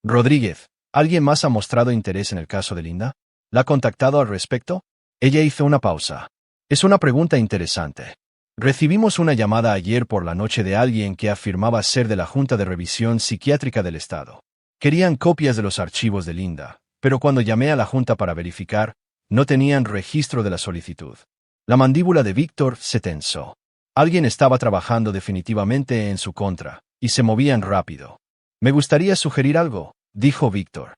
Rodríguez, ¿alguien más ha mostrado interés en el caso de Linda? ¿La ha contactado al respecto? Ella hizo una pausa. Es una pregunta interesante. Recibimos una llamada ayer por la noche de alguien que afirmaba ser de la Junta de Revisión Psiquiátrica del Estado. Querían copias de los archivos de Linda, pero cuando llamé a la Junta para verificar, no tenían registro de la solicitud. La mandíbula de Víctor se tensó. Alguien estaba trabajando definitivamente en su contra, y se movían rápido. Me gustaría sugerir algo, dijo Víctor.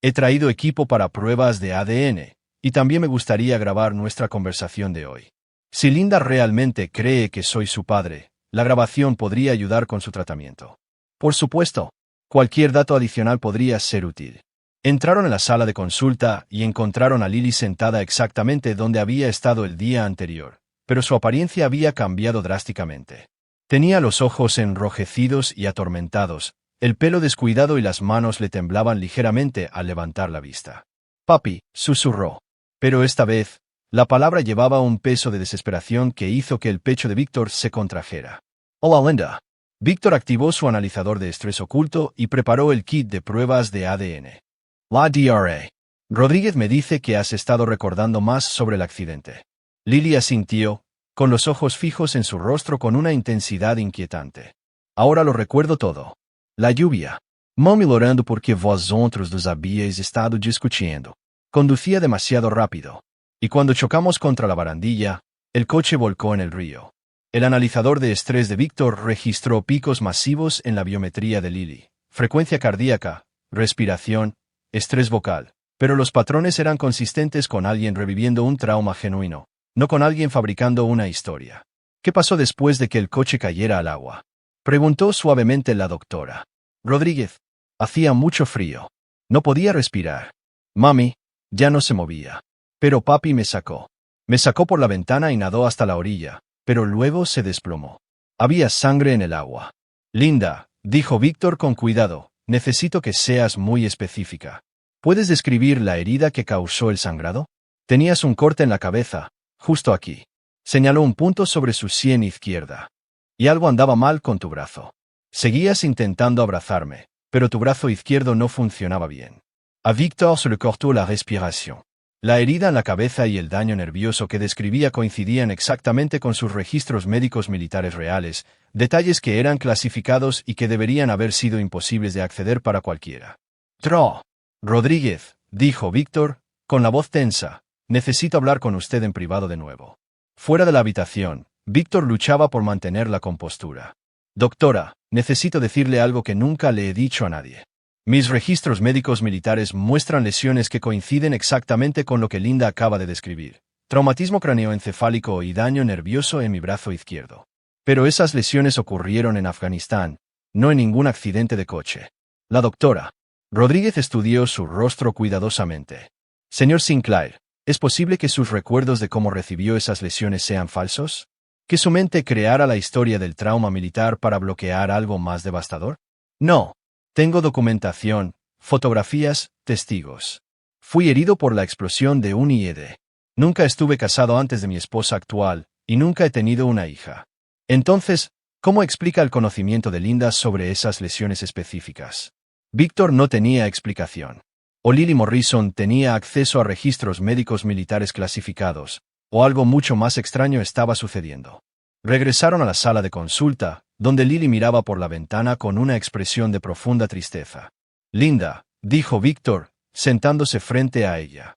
He traído equipo para pruebas de ADN, y también me gustaría grabar nuestra conversación de hoy. Si Linda realmente cree que soy su padre, la grabación podría ayudar con su tratamiento. Por supuesto, cualquier dato adicional podría ser útil. Entraron en la sala de consulta y encontraron a Lily sentada exactamente donde había estado el día anterior, pero su apariencia había cambiado drásticamente. Tenía los ojos enrojecidos y atormentados, el pelo descuidado y las manos le temblaban ligeramente al levantar la vista. «Papi», susurró. Pero esta vez, la palabra llevaba un peso de desesperación que hizo que el pecho de Víctor se contrajera. «Hola, Linda». Víctor activó su analizador de estrés oculto y preparó el kit de pruebas de ADN. La DRA. Rodríguez me dice que has estado recordando más sobre el accidente. Lily asintió, con los ojos fijos en su rostro con una intensidad inquietante. Ahora lo recuerdo todo. La lluvia. Mami orando porque vosotros dos habíais estado discutiendo. Conducía demasiado rápido. Y cuando chocamos contra la barandilla, el coche volcó en el río. El analizador de estrés de Víctor registró picos masivos en la biometría de Lily, frecuencia cardíaca, respiración, estrés vocal, pero los patrones eran consistentes con alguien reviviendo un trauma genuino, no con alguien fabricando una historia. ¿Qué pasó después de que el coche cayera al agua?, preguntó suavemente la doctora. Rodríguez. Hacía mucho frío. No podía respirar. Mami ya no se movía. Pero papi me sacó. Me sacó por la ventana y nadó hasta la orilla, pero luego se desplomó. Había sangre en el agua. Linda, dijo Víctor con cuidado, necesito que seas muy específica. ¿Puedes describir la herida que causó el sangrado? Tenías un corte en la cabeza, justo aquí. Señaló un punto sobre su sien izquierda. Y algo andaba mal con tu brazo. Seguías intentando abrazarme, pero tu brazo izquierdo no funcionaba bien. A Víctor se le cortó la respiración. La herida en la cabeza y el daño nervioso que describía coincidían exactamente con sus registros médicos militares reales, detalles que eran clasificados y que deberían haber sido imposibles de acceder para cualquiera. Rodríguez, dijo Víctor, con la voz tensa, necesito hablar con usted en privado de nuevo. Fuera de la habitación, Víctor luchaba por mantener la compostura. Doctora, necesito decirle algo que nunca le he dicho a nadie. Mis registros médicos militares muestran lesiones que coinciden exactamente con lo que Linda acaba de describir. Traumatismo craneoencefálico y daño nervioso en mi brazo izquierdo. Pero esas lesiones ocurrieron en Afganistán, no en ningún accidente de coche. La doctora Rodríguez estudió su rostro cuidadosamente. Señor Sinclair, ¿es posible que sus recuerdos de cómo recibió esas lesiones sean falsos? ¿Que su mente creara la historia del trauma militar para bloquear algo más devastador? No. Tengo documentación, fotografías, testigos. Fui herido por la explosión de un IED. Nunca estuve casado antes de mi esposa actual, y nunca he tenido una hija. Entonces, ¿cómo explica el conocimiento de Linda sobre esas lesiones específicas? Víctor no tenía explicación. O Lily Morrison tenía acceso a registros médicos militares clasificados, o algo mucho más extraño estaba sucediendo. Regresaron a la sala de consulta, donde Lily miraba por la ventana con una expresión de profunda tristeza. Linda, dijo Víctor, sentándose frente a ella.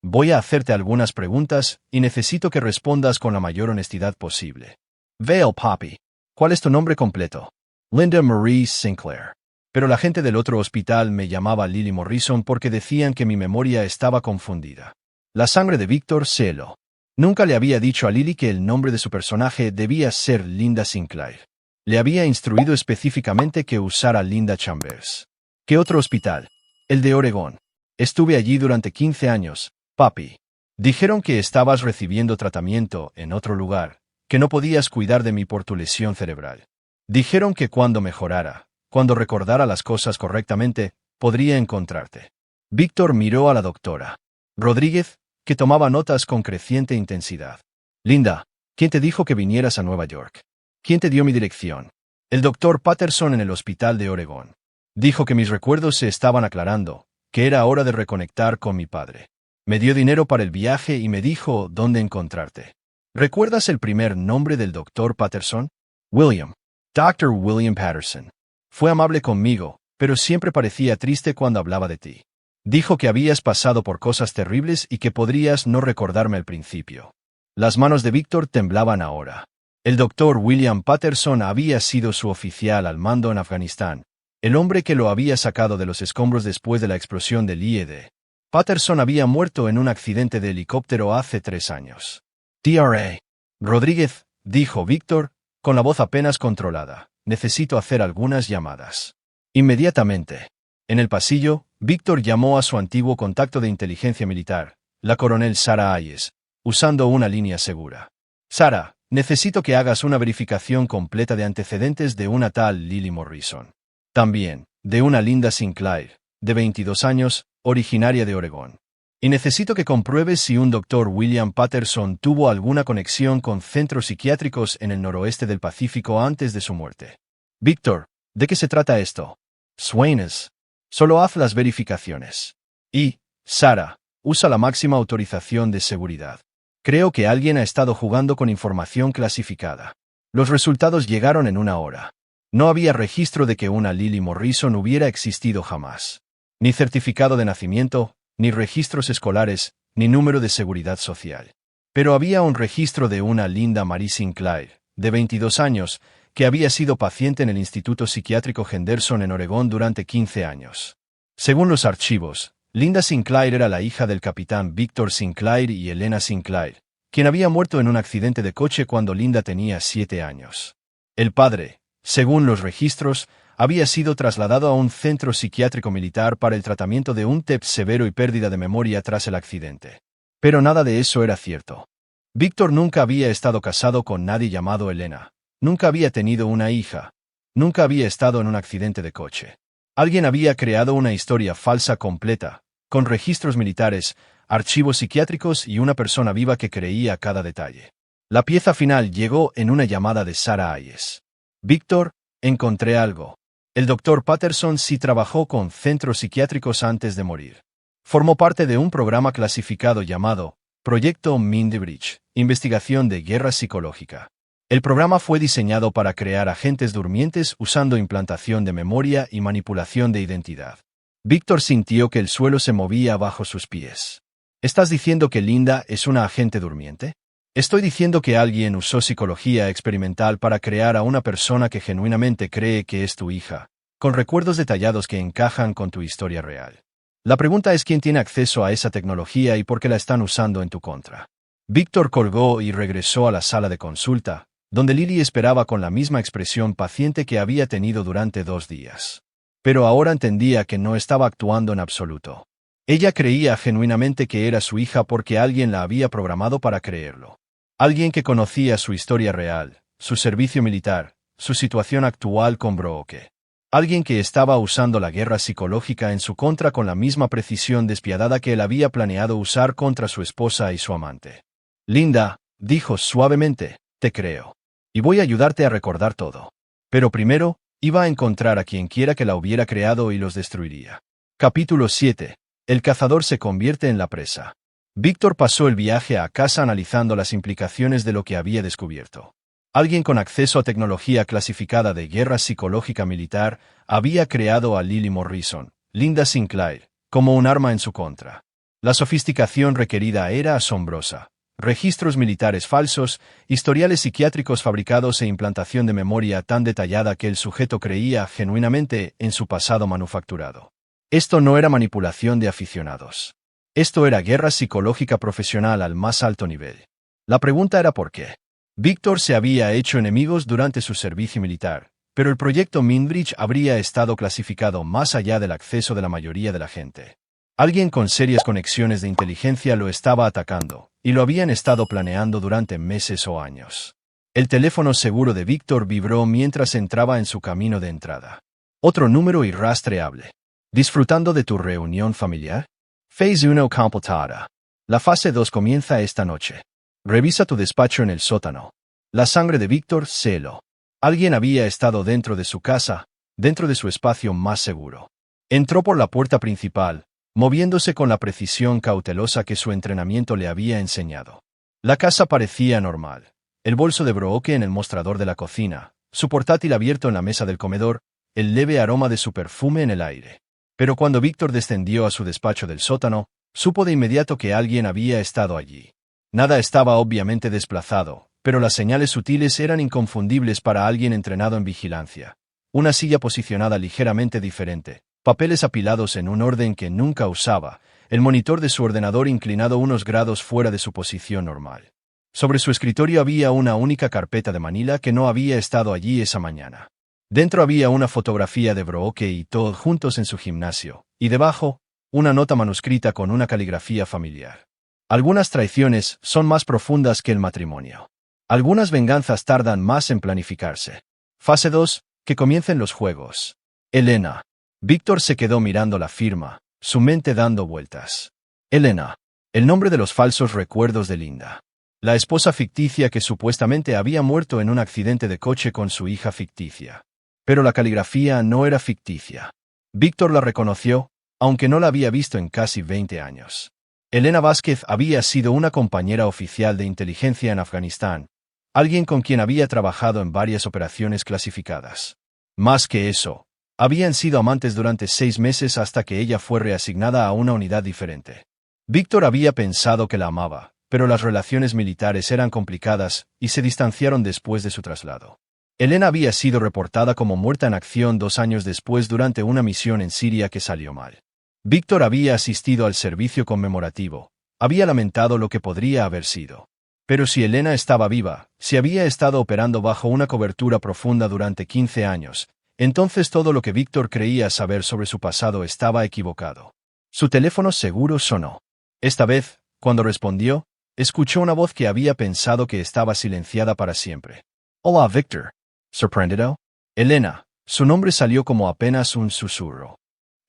Voy a hacerte algunas preguntas y necesito que respondas con la mayor honestidad posible. Veo, papi. ¿Cuál es tu nombre completo? Linda Marie Sinclair. Pero la gente del otro hospital me llamaba Lily Morrison porque decían que mi memoria estaba confundida. La sangre de Víctor se heló. Nunca le había dicho a Lily que el nombre de su personaje debía ser Linda Sinclair. Le había instruido específicamente que usara Linda Chambers. ¿Qué otro hospital? El de Oregón. Estuve allí durante 15 años, papi. Dijeron que estabas recibiendo tratamiento en otro lugar, que no podías cuidar de mí por tu lesión cerebral. Dijeron que cuando mejorara, cuando recordara las cosas correctamente, podría encontrarte. Víctor miró a la doctora Rodríguez, que tomaba notas con creciente intensidad. Linda, ¿quién te dijo que vinieras a Nueva York? ¿Quién te dio mi dirección? El doctor Patterson en el hospital de Oregón. Dijo que mis recuerdos se estaban aclarando, que era hora de reconectar con mi padre. Me dio dinero para el viaje y me dijo dónde encontrarte. ¿Recuerdas el primer nombre del doctor Patterson? William. Dr. William Patterson. Fue amable conmigo, pero siempre parecía triste cuando hablaba de ti. Dijo que habías pasado por cosas terribles y que podrías no recordarme al principio. Las manos de Víctor temblaban ahora. El doctor William Patterson había sido su oficial al mando en Afganistán, el hombre que lo había sacado de los escombros después de la explosión del IED. Patterson había muerto en un accidente de helicóptero hace 3 años. Dra. Rodríguez, dijo Víctor, con la voz apenas controlada, necesito hacer algunas llamadas. Inmediatamente. En el pasillo, Víctor llamó a su antiguo contacto de inteligencia militar, la coronel Sarah Hayes, usando una línea segura. Sarah, necesito que hagas una verificación completa de antecedentes de una tal Lily Morrison. También, de una Linda Sinclair, de 22 años, originaria de Oregón. Y necesito que compruebes si un doctor William Patterson tuvo alguna conexión con centros psiquiátricos en el noroeste del Pacífico antes de su muerte. Víctor, ¿de qué se trata esto? Swaines. Solo haz las verificaciones. Y, Sarah, usa la máxima autorización de seguridad. Creo que alguien ha estado jugando con información clasificada. Los resultados llegaron en 1 hora. No había registro de que una Lily Morrison hubiera existido jamás. Ni certificado de nacimiento, ni registros escolares, ni número de seguridad social. Pero había un registro de una Linda Marie Sinclair, de 22 años, que había sido paciente en el Instituto Psiquiátrico Henderson en Oregón durante 15 años. Según los archivos, Linda Sinclair era la hija del capitán Victor Sinclair y Elena Sinclair, quien había muerto en un accidente de coche cuando Linda tenía 7 años. El padre, según los registros, había sido trasladado a un centro psiquiátrico militar para el tratamiento de un TEP severo y pérdida de memoria tras el accidente. Pero nada de eso era cierto. Víctor nunca había estado casado con nadie llamado Elena. Nunca había tenido una hija. Nunca había estado en un accidente de coche. Alguien había creado una historia falsa completa, con registros militares, archivos psiquiátricos y una persona viva que creía cada detalle. La pieza final llegó en una llamada de Sarah Hayes. Víctor, encontré algo. El doctor Patterson sí trabajó con centros psiquiátricos antes de morir. Formó parte de un programa clasificado llamado Proyecto Mindy Bridge, investigación de guerra psicológica. El programa fue diseñado para crear agentes durmientes usando implantación de memoria y manipulación de identidad. Víctor sintió que el suelo se movía bajo sus pies. ¿Estás diciendo que Linda es una agente durmiente? Estoy diciendo que alguien usó psicología experimental para crear a una persona que genuinamente cree que es tu hija, con recuerdos detallados que encajan con tu historia real. La pregunta es quién tiene acceso a esa tecnología y por qué la están usando en tu contra. Víctor colgó y regresó a la sala de consulta, donde Lily esperaba con la misma expresión paciente que había tenido durante 2 días. Pero ahora entendía que no estaba actuando en absoluto. Ella creía genuinamente que era su hija porque alguien la había programado para creerlo. Alguien que conocía su historia real, su servicio militar, su situación actual con Brooke. Alguien que estaba usando la guerra psicológica en su contra con la misma precisión despiadada que él había planeado usar contra su esposa y su amante. Linda, dijo suavemente, te creo. Y voy a ayudarte a recordar todo. Pero primero, iba a encontrar a quien quiera que la hubiera creado y los destruiría. Capítulo 7. El cazador se convierte en la presa. Víctor pasó el viaje a casa analizando las implicaciones de lo que había descubierto. Alguien con acceso a tecnología clasificada de guerra psicológica militar había creado a Lily Morrison, Linda Sinclair, como un arma en su contra. La sofisticación requerida era asombrosa, registros militares falsos, historiales psiquiátricos fabricados e implantación de memoria tan detallada que el sujeto creía genuinamente en su pasado manufacturado. Esto no era manipulación de aficionados. Esto era guerra psicológica profesional al más alto nivel. La pregunta era por qué. Víctor se había hecho enemigos durante su servicio militar, pero el proyecto Mindbridge habría estado clasificado más allá del acceso de la mayoría de la gente. Alguien con serias conexiones de inteligencia lo estaba atacando, y lo habían estado planeando durante meses o años. El teléfono seguro de Víctor vibró mientras entraba en su camino de entrada. Otro número irrastreable. ¿Disfrutando de tu reunión familiar? Fase 1 completada. La fase 2 comienza esta noche. Revisa tu despacho en el sótano. La sangre de Víctor, celo. Alguien había estado dentro de su casa, dentro de su espacio más seguro. Entró por la puerta principal, moviéndose con la precisión cautelosa que su entrenamiento le había enseñado. La casa parecía normal. El bolso de Brooke en el mostrador de la cocina, su portátil abierto en la mesa del comedor, el leve aroma de su perfume en el aire. Pero cuando Víctor descendió a su despacho del sótano, supo de inmediato que alguien había estado allí. Nada estaba obviamente desplazado, pero las señales sutiles eran inconfundibles para alguien entrenado en vigilancia. Una silla posicionada ligeramente diferente, papeles apilados en un orden que nunca usaba, el monitor de su ordenador inclinado unos grados fuera de su posición normal. Sobre su escritorio había una única carpeta de Manila que no había estado allí esa mañana. Dentro había una fotografía de Brooke y Todd juntos en su gimnasio, y debajo, una nota manuscrita con una caligrafía familiar. Algunas traiciones son más profundas que el matrimonio. Algunas venganzas tardan más en planificarse. Fase 2, que comiencen los juegos. Elena. Víctor se quedó mirando la firma, su mente dando vueltas. Elena. El nombre de los falsos recuerdos de Linda. La esposa ficticia que supuestamente había muerto en un accidente de coche con su hija ficticia. Pero la caligrafía no era ficticia. Víctor la reconoció, aunque no la había visto en casi 20 años. Elena Vázquez había sido una compañera oficial de inteligencia en Afganistán, alguien con quien había trabajado en varias operaciones clasificadas. Más que eso, habían sido amantes durante 6 meses hasta que ella fue reasignada a una unidad diferente. Víctor había pensado que la amaba, pero las relaciones militares eran complicadas y se distanciaron después de su traslado. Elena había sido reportada como muerta en acción 2 años después durante una misión en Siria que salió mal. Víctor había asistido al servicio conmemorativo, había lamentado lo que podría haber sido. Pero si Elena estaba viva, si había estado operando bajo una cobertura profunda durante 15 años, entonces todo lo que Víctor creía saber sobre su pasado estaba equivocado. Su teléfono seguro sonó. Esta vez, cuando respondió, escuchó una voz que había pensado que estaba silenciada para siempre. Hola, Víctor. ¿Sorprendido? Elena, su nombre salió como apenas un susurro.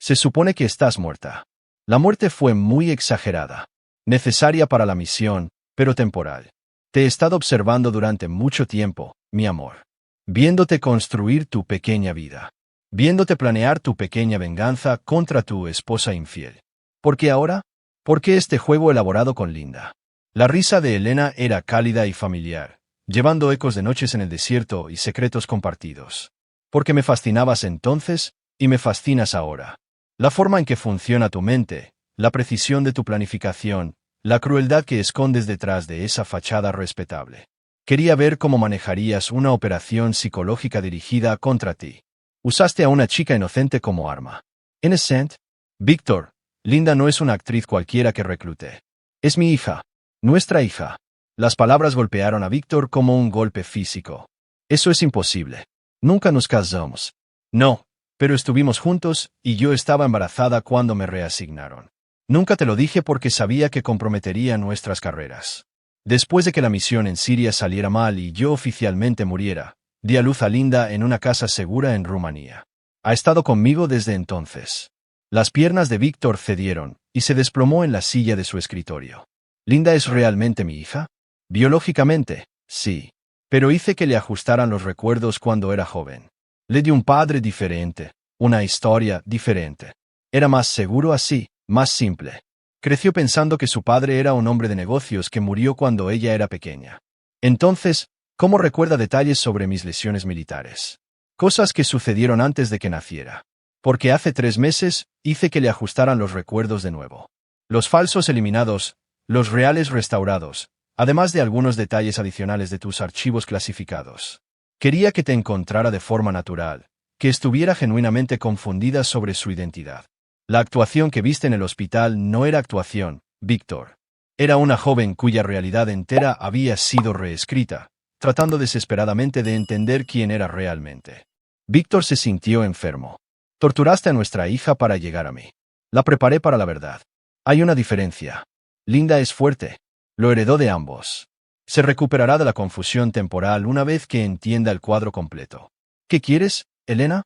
Se supone que estás muerta. La muerte fue muy exagerada. Necesaria para la misión, pero temporal. Te he estado observando durante mucho tiempo, mi amor. Viéndote construir tu pequeña vida. Viéndote planear tu pequeña venganza contra tu esposa infiel. ¿Por qué ahora? ¿Por qué este juego elaborado con Linda? La risa de Elena era cálida y familiar, llevando ecos de noches en el desierto y secretos compartidos. Porque me fascinabas entonces, y me fascinas ahora. La forma en que funciona tu mente, la precisión de tu planificación, la crueldad que escondes detrás de esa fachada respetable. Quería ver cómo manejarías una operación psicológica dirigida contra ti. Usaste a una chica inocente como arma. Innocent? Víctor, Linda no es una actriz cualquiera que recluté. Es mi hija. Nuestra hija. Las palabras golpearon a Víctor como un golpe físico. Eso es imposible. Nunca nos casamos. No, pero estuvimos juntos, y yo estaba embarazada cuando me reasignaron. Nunca te lo dije porque sabía que comprometería nuestras carreras. Después de que la misión en Siria saliera mal y yo oficialmente muriera, di a luz a Linda en una casa segura en Rumanía. Ha estado conmigo desde entonces. Las piernas de Víctor cedieron, y se desplomó en la silla de su escritorio. ¿Linda es realmente mi hija? Biológicamente, sí. Pero hice que le ajustaran los recuerdos cuando era joven. Le di un padre diferente, una historia diferente. Era más seguro así, más simple. Creció pensando que su padre era un hombre de negocios que murió cuando ella era pequeña. Entonces, ¿cómo recuerda detalles sobre mis lesiones militares? Cosas que sucedieron antes de que naciera. Porque hace 3 meses, hice que le ajustaran los recuerdos de nuevo. Los falsos eliminados, los reales restaurados, además de algunos detalles adicionales de tus archivos clasificados. Quería que te encontrara de forma natural, que estuviera genuinamente confundida sobre su identidad. La actuación que viste en el hospital no era actuación, Víctor. Era una joven cuya realidad entera había sido reescrita, tratando desesperadamente de entender quién era realmente. Víctor se sintió enfermo. Torturaste a nuestra hija para llegar a mí. La preparé para la verdad. Hay una diferencia. Linda es fuerte. Lo heredó de ambos. Se recuperará de la confusión temporal una vez que entienda el cuadro completo. ¿Qué quieres, Elena?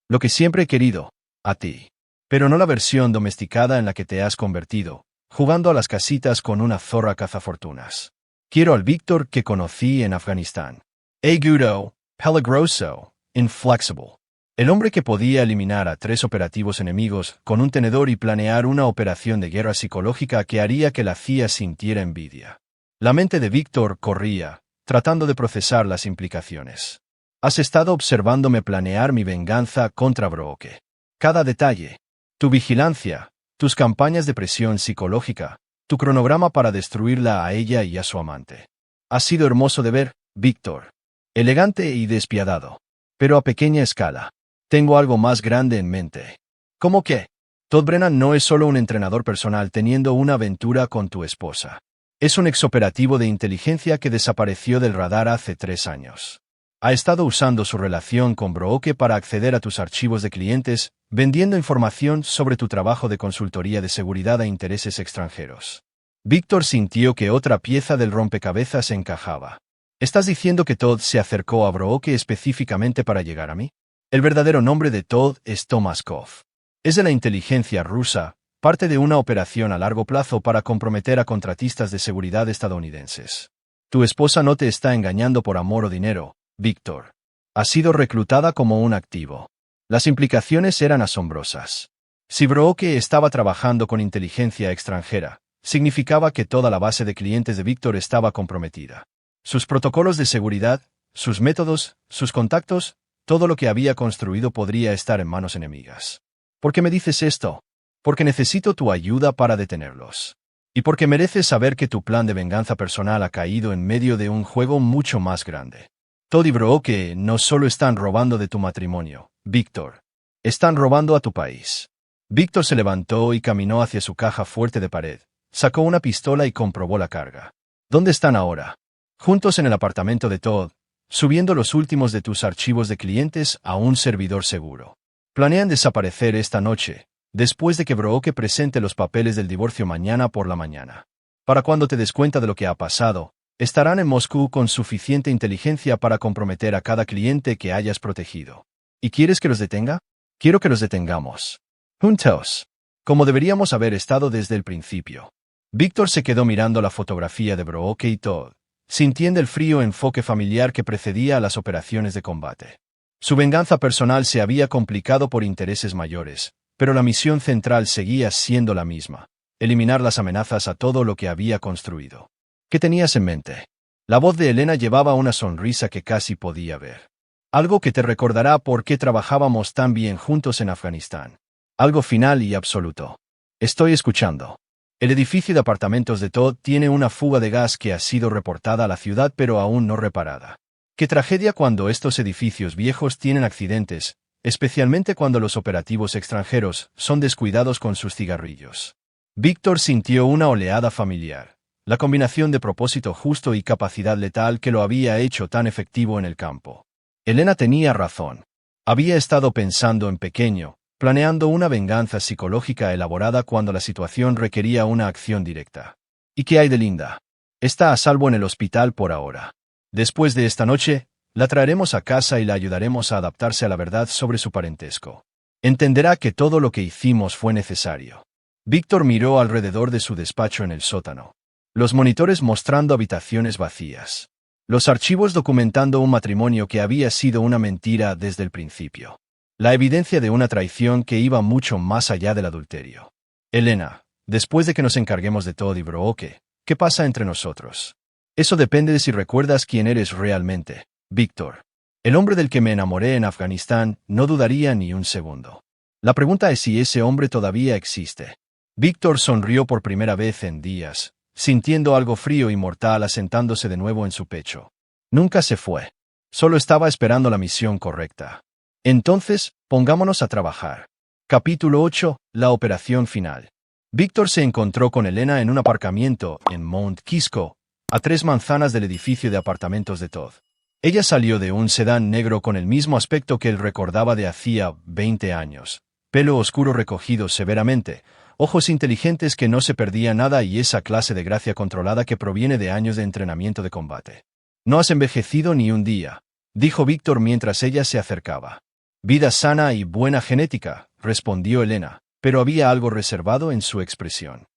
Lo que siempre he querido, a ti. Pero no la versión domesticada en la que te has convertido, jugando a las casitas con una zorra cazafortunas. Quiero al Víctor que conocí en Afganistán. Agudo, peligroso, inflexible. El hombre que podía eliminar a 3 operativos enemigos con un tenedor y planear una operación de guerra psicológica que haría que la CIA sintiera envidia. La mente de Víctor corría, tratando de procesar las implicaciones. Has estado observándome planear mi venganza contra Brooke. Cada detalle. Tu vigilancia, tus campañas de presión psicológica, tu cronograma para destruirla a ella y a su amante. Ha sido hermoso de ver, Víctor. Elegante y despiadado. Pero a pequeña escala. Tengo algo más grande en mente. ¿Cómo qué? Todd Brennan no es solo un entrenador personal teniendo una aventura con tu esposa. Es un exoperativo de inteligencia que desapareció del radar hace 3 años. Ha estado usando su relación con Brooke para acceder a tus archivos de clientes, vendiendo información sobre tu trabajo de consultoría de seguridad a intereses extranjeros. Víctor sintió que otra pieza del rompecabezas encajaba. ¿Estás diciendo que Todd se acercó a Brooke específicamente para llegar a mí? El verdadero nombre de Todd es Thomas Koff. Es de la inteligencia rusa, parte de una operación a largo plazo para comprometer a contratistas de seguridad estadounidenses. Tu esposa no te está engañando por amor o dinero, Víctor. Ha sido reclutada como un activo. Las implicaciones eran asombrosas. Si Brooke estaba trabajando con inteligencia extranjera, significaba que toda la base de clientes de Víctor estaba comprometida. Sus protocolos de seguridad, sus métodos, sus contactos, todo lo que había construido podría estar en manos enemigas. ¿Por qué me dices esto? Porque necesito tu ayuda para detenerlos. Y porque mereces saber que tu plan de venganza personal ha caído en medio de un juego mucho más grande. Todd y Brooke no solo están robando de tu matrimonio, Víctor. Están robando a tu país. Víctor se levantó y caminó hacia su caja fuerte de pared, sacó una pistola y comprobó la carga. ¿Dónde están ahora? Juntos en el apartamento de Todd, subiendo los últimos de tus archivos de clientes a un servidor seguro. Planean desaparecer esta noche, después de que Brooke presente los papeles del divorcio mañana por la mañana. Para cuando te des cuenta de lo que ha pasado, estarán en Moscú con suficiente inteligencia para comprometer a cada cliente que hayas protegido. ¿Y quieres que los detenga? Quiero que los detengamos. Juntos. Como deberíamos haber estado desde el principio. Víctor se quedó mirando la fotografía de Brooke y Todd, sintiendo el frío enfoque familiar que precedía a las operaciones de combate. Su venganza personal se había complicado por intereses mayores, pero la misión central seguía siendo la misma: eliminar las amenazas a todo lo que había construido. ¿Qué tenías en mente? La voz de Elena llevaba una sonrisa que casi podía ver. Algo que te recordará por qué trabajábamos tan bien juntos en Afganistán. Algo final y absoluto. Estoy escuchando. El edificio de apartamentos de Todd tiene una fuga de gas que ha sido reportada a la ciudad pero aún no reparada. Qué tragedia cuando estos edificios viejos tienen accidentes, especialmente cuando los operativos extranjeros son descuidados con sus cigarrillos. Víctor sintió una oleada familiar, la combinación de propósito justo y capacidad letal que lo había hecho tan efectivo en el campo. Elena tenía razón. Había estado pensando en pequeño, planeando una venganza psicológica elaborada cuando la situación requería una acción directa. ¿Y qué hay de Linda? Está a salvo en el hospital por ahora. Después de esta noche, la traeremos a casa y la ayudaremos a adaptarse a la verdad sobre su parentesco. Entenderá que todo lo que hicimos fue necesario. Víctor miró alrededor de su despacho en el sótano. Los monitores mostrando habitaciones vacías. Los archivos documentando un matrimonio que había sido una mentira desde el principio. La evidencia de una traición que iba mucho más allá del adulterio. Elena, después de que nos encarguemos de Todd y Brooke, ¿qué pasa entre nosotros? Eso depende de si recuerdas quién eres realmente, Víctor. El hombre del que me enamoré en Afganistán no dudaría ni un segundo. La pregunta es si ese hombre todavía existe. Víctor sonrió por primera vez en días, sintiendo algo frío y mortal asentándose de nuevo en su pecho. Nunca se fue. Solo estaba esperando la misión correcta. Entonces, pongámonos a trabajar. Capítulo 8. La operación final. Víctor se encontró con Elena en un aparcamiento en Mount Kisco, a 3 manzanas del edificio de apartamentos de Todd. Ella salió de un sedán negro con el mismo aspecto que él recordaba de hacía 20 años. Pelo oscuro recogido severamente, ojos inteligentes que no se perdía nada y esa clase de gracia controlada que proviene de años de entrenamiento de combate. «No has envejecido ni un día», dijo Víctor mientras ella se acercaba. «Vida sana y buena genética», respondió Elena, pero había algo reservado en su expresión.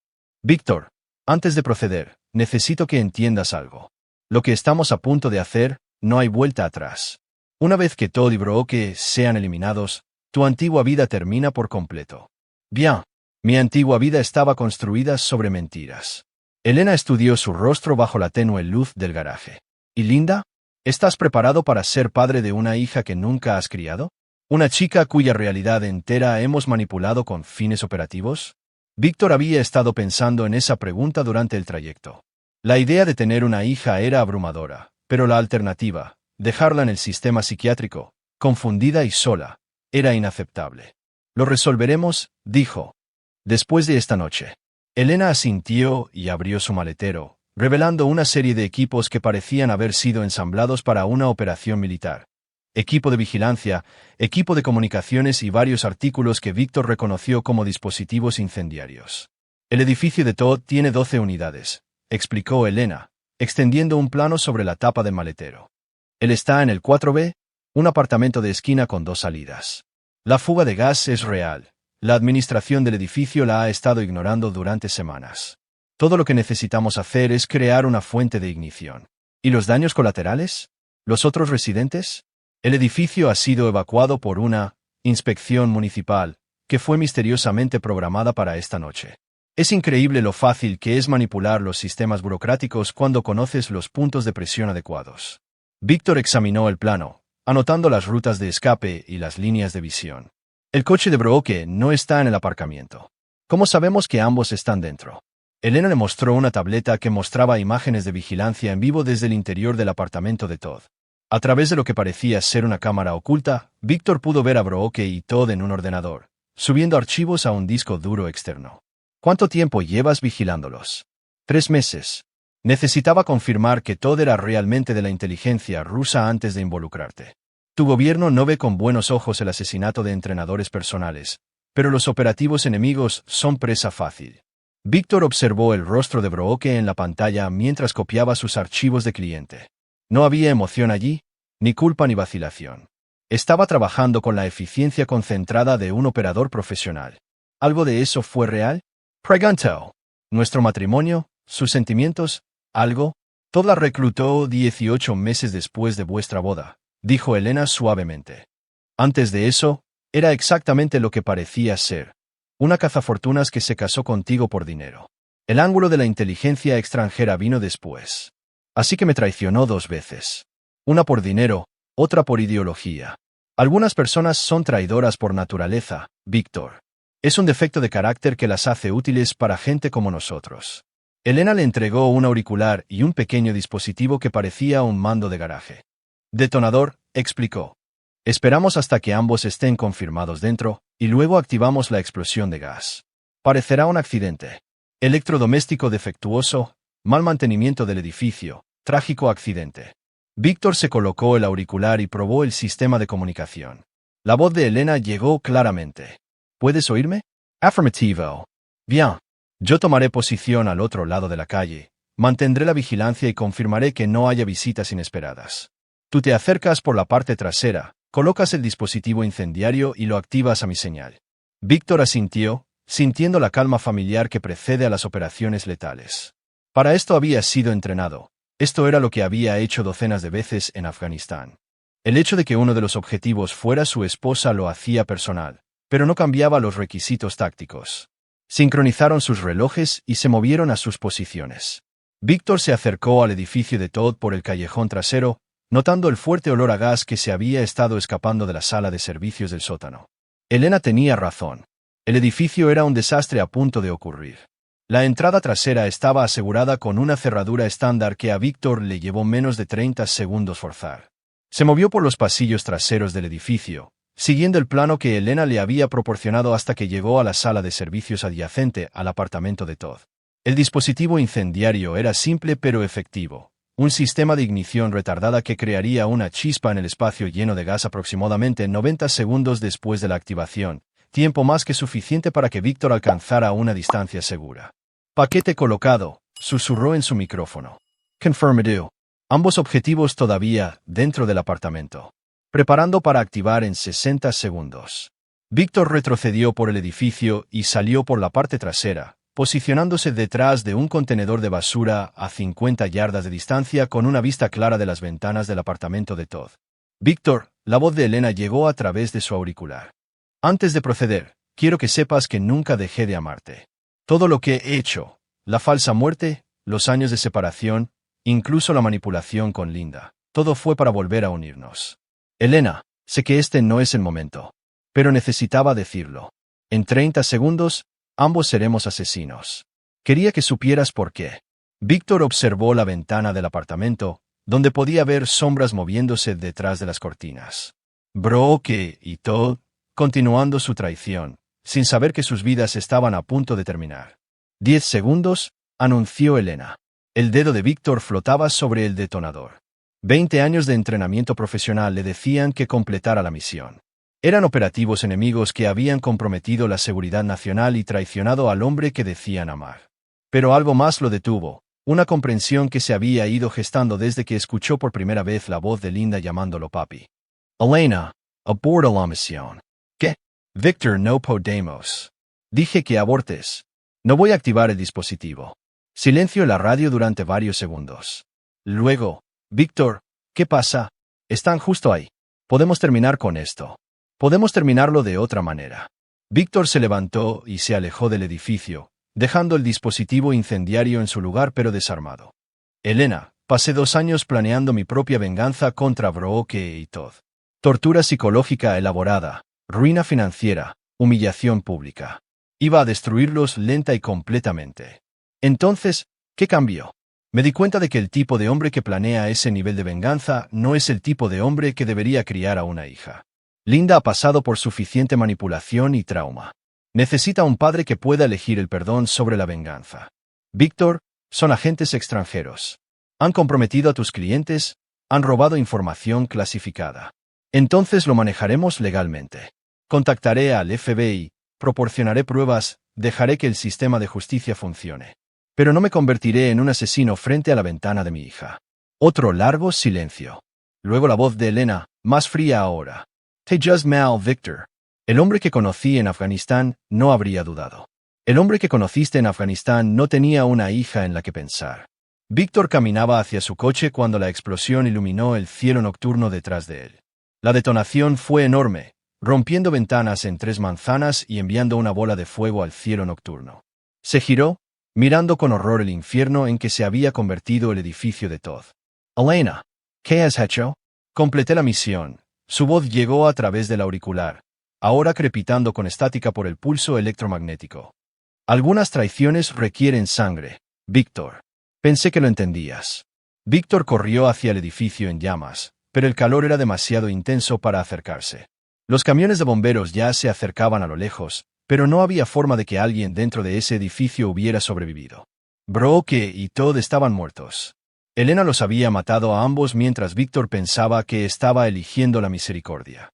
«Víctor, antes de proceder, necesito que entiendas algo. Lo que estamos a punto de hacer, no hay vuelta atrás. Una vez que Todd y Brooke sean eliminados, tu antigua vida termina por completo». «Bien, mi antigua vida estaba construida sobre mentiras». Elena estudió su rostro bajo la tenue luz del garaje. «¿Y Linda? ¿Estás preparado para ser padre de una hija que nunca has criado? ¿Una chica cuya realidad entera hemos manipulado con fines operativos?» Víctor había estado pensando en esa pregunta durante el trayecto. La idea de tener una hija era abrumadora, pero la alternativa, dejarla en el sistema psiquiátrico, confundida y sola, era inaceptable. «Lo resolveremos», dijo. «Después de esta noche». Elena asintió y abrió su maletero, revelando una serie de equipos que parecían haber sido ensamblados para una operación militar. Equipo de vigilancia, equipo de comunicaciones y varios artículos que Víctor reconoció como dispositivos incendiarios. «El edificio de Todd tiene 12 unidades», explicó Elena, extendiendo un plano sobre la tapa del maletero. «Él está en el 4B, un apartamento de esquina con 2 salidas. La fuga de gas es real. La administración del edificio la ha estado ignorando durante semanas. Todo lo que necesitamos hacer es crear una fuente de ignición. ¿Y los daños colaterales? ¿Los otros residentes? El edificio ha sido evacuado por una inspección municipal que fue misteriosamente programada para esta noche. Es increíble lo fácil que es manipular los sistemas burocráticos cuando conoces los puntos de presión adecuados». Víctor examinó el plano, anotando las rutas de escape y las líneas de visión. «El coche de Brooke no está en el aparcamiento. ¿Cómo sabemos que ambos están dentro?» Elena le mostró una tableta que mostraba imágenes de vigilancia en vivo desde el interior del apartamento de Todd. A través de lo que parecía ser una cámara oculta, Víctor pudo ver a Brooke y Todd en un ordenador, subiendo archivos a un disco duro externo. «¿Cuánto tiempo llevas vigilándolos?» 3 meses. Necesitaba confirmar que Todd era realmente de la inteligencia rusa antes de involucrarte. Tu gobierno no ve con buenos ojos el asesinato de entrenadores personales, pero los operativos enemigos son presa fácil». Víctor observó el rostro de Brooke en la pantalla mientras copiaba sus archivos de cliente. No había emoción allí, ni culpa ni vacilación. Estaba trabajando con la eficiencia concentrada de un operador profesional. ¿Algo de eso fue real? Preguntó. ¿Nuestro matrimonio? ¿Sus sentimientos? ¿Algo? Todd la reclutó 18 meses después de vuestra boda, dijo Elena suavemente. Antes de eso, era exactamente lo que parecía ser. Una cazafortunas que se casó contigo por dinero. El ángulo de la inteligencia extranjera vino después. Así que me traicionó 2 veces. Una por dinero, otra por ideología. Algunas personas son traidoras por naturaleza, Víctor. Es un defecto de carácter que las hace útiles para gente como nosotros. Elena le entregó un auricular y un pequeño dispositivo que parecía un mando de garaje. «Detonador», explicó. «Esperamos hasta que ambos estén confirmados dentro, y luego activamos la explosión de gas. Parecerá un accidente. Electrodoméstico defectuoso, mal mantenimiento del edificio, trágico accidente». Víctor se colocó el auricular y probó el sistema de comunicación. La voz de Elena llegó claramente. «¿Puedes oírme?» «Afirmativo». «Bien. Yo tomaré posición al otro lado de la calle, mantendré la vigilancia y confirmaré que no haya visitas inesperadas. Tú te acercas por la parte trasera, colocas el dispositivo incendiario y lo activas a mi señal». Víctor asintió, sintiendo la calma familiar que precede a las operaciones letales. Para esto había sido entrenado. Esto era lo que había hecho docenas de veces en Afganistán. El hecho de que uno de los objetivos fuera su esposa lo hacía personal, pero no cambiaba los requisitos tácticos. Sincronizaron sus relojes y se movieron a sus posiciones. Víctor se acercó al edificio de Todd por el callejón trasero, notando el fuerte olor a gas que se había estado escapando de la sala de servicios del sótano. Elena tenía razón. El edificio era un desastre a punto de ocurrir. La entrada trasera estaba asegurada con una cerradura estándar que a Víctor le llevó menos de 30 segundos forzar. Se movió por los pasillos traseros del edificio, siguiendo el plano que Elena le había proporcionado hasta que llegó a la sala de servicios adyacente al apartamento de Todd. El dispositivo incendiario era simple pero efectivo. Un sistema de ignición retardada que crearía una chispa en el espacio lleno de gas aproximadamente 90 segundos después de la activación, tiempo más que suficiente para que Víctor alcanzara una distancia segura. Paquete colocado, susurró en su micrófono. Confirmado. Ambos objetivos todavía dentro del apartamento. Preparando para activar en 60 segundos. Víctor retrocedió por el edificio y salió por la parte trasera, posicionándose detrás de un contenedor de basura a 50 yardas de distancia con una vista clara de las ventanas del apartamento de Todd. Víctor, la voz de Elena llegó a través de su auricular. Antes de proceder, quiero que sepas que nunca dejé de amarte. Todo lo que he hecho, la falsa muerte, los años de separación, incluso la manipulación con Linda, todo fue para volver a unirnos. Elena, sé que este no es el momento, pero necesitaba decirlo. En 30 segundos, ambos seremos asesinos. Quería que supieras por qué. Víctor observó la ventana del apartamento, donde podía ver sombras moviéndose detrás de las cortinas. Brooke y Todd, continuando su traición, sin saber que sus vidas estaban a punto de terminar. 10 segundos, anunció Elena. El dedo de Víctor flotaba sobre el detonador. 20 años de entrenamiento profesional le decían que completara la misión. Eran operativos enemigos que habían comprometido la seguridad nacional y traicionado al hombre que decían amar. Pero algo más lo detuvo, una comprensión que se había ido gestando desde que escuchó por primera vez la voz de Linda llamándolo papi. Elena, aborda la misión. ¿Qué? Víctor, no podemos. Dije que abortes. No voy a activar el dispositivo. Silencio en la radio durante varios segundos. Luego, Víctor, ¿qué pasa? Están justo ahí. Podemos terminar con esto. Podemos terminarlo de otra manera. Víctor se levantó y se alejó del edificio, dejando el dispositivo incendiario en su lugar pero desarmado. Elena, pasé 2 años planeando mi propia venganza contra Brooke y Todd. Tortura psicológica elaborada, ruina financiera, humillación pública. Iba a destruirlos lenta y completamente. Entonces, ¿qué cambió? Me di cuenta de que el tipo de hombre que planea ese nivel de venganza no es el tipo de hombre que debería criar a una hija. Linda ha pasado por suficiente manipulación y trauma. Necesita un padre que pueda elegir el perdón sobre la venganza. Víctor, son agentes extranjeros. Han comprometido a tus clientes, han robado información clasificada. Entonces lo manejaremos legalmente. Contactaré al FBI, proporcionaré pruebas, dejaré que el sistema de justicia funcione. Pero no me convertiré en un asesino frente a la ventana de mi hija. Otro largo silencio. Luego la voz de Elena, más fría ahora. Te just mal, Victor. El hombre que conocí en Afganistán no habría dudado. El hombre que conociste en Afganistán no tenía una hija en la que pensar. Víctor caminaba hacia su coche cuando la explosión iluminó el cielo nocturno detrás de él. La detonación fue enorme, rompiendo ventanas en 3 manzanas y enviando una bola de fuego al cielo nocturno. Se giró, mirando con horror el infierno en que se había convertido el edificio de Todd. Elena, ¿qué has hecho? Completé la misión. Su voz llegó a través del auricular, ahora crepitando con estática por el pulso electromagnético. Algunas traiciones requieren sangre, Víctor. Pensé que lo entendías. Víctor corrió hacia el edificio en llamas, pero el calor era demasiado intenso para acercarse. Los camiones de bomberos ya se acercaban a lo lejos, pero no había forma de que alguien dentro de ese edificio hubiera sobrevivido. Brooke y Todd estaban muertos. Elena los había matado a ambos mientras Víctor pensaba que estaba eligiendo la misericordia.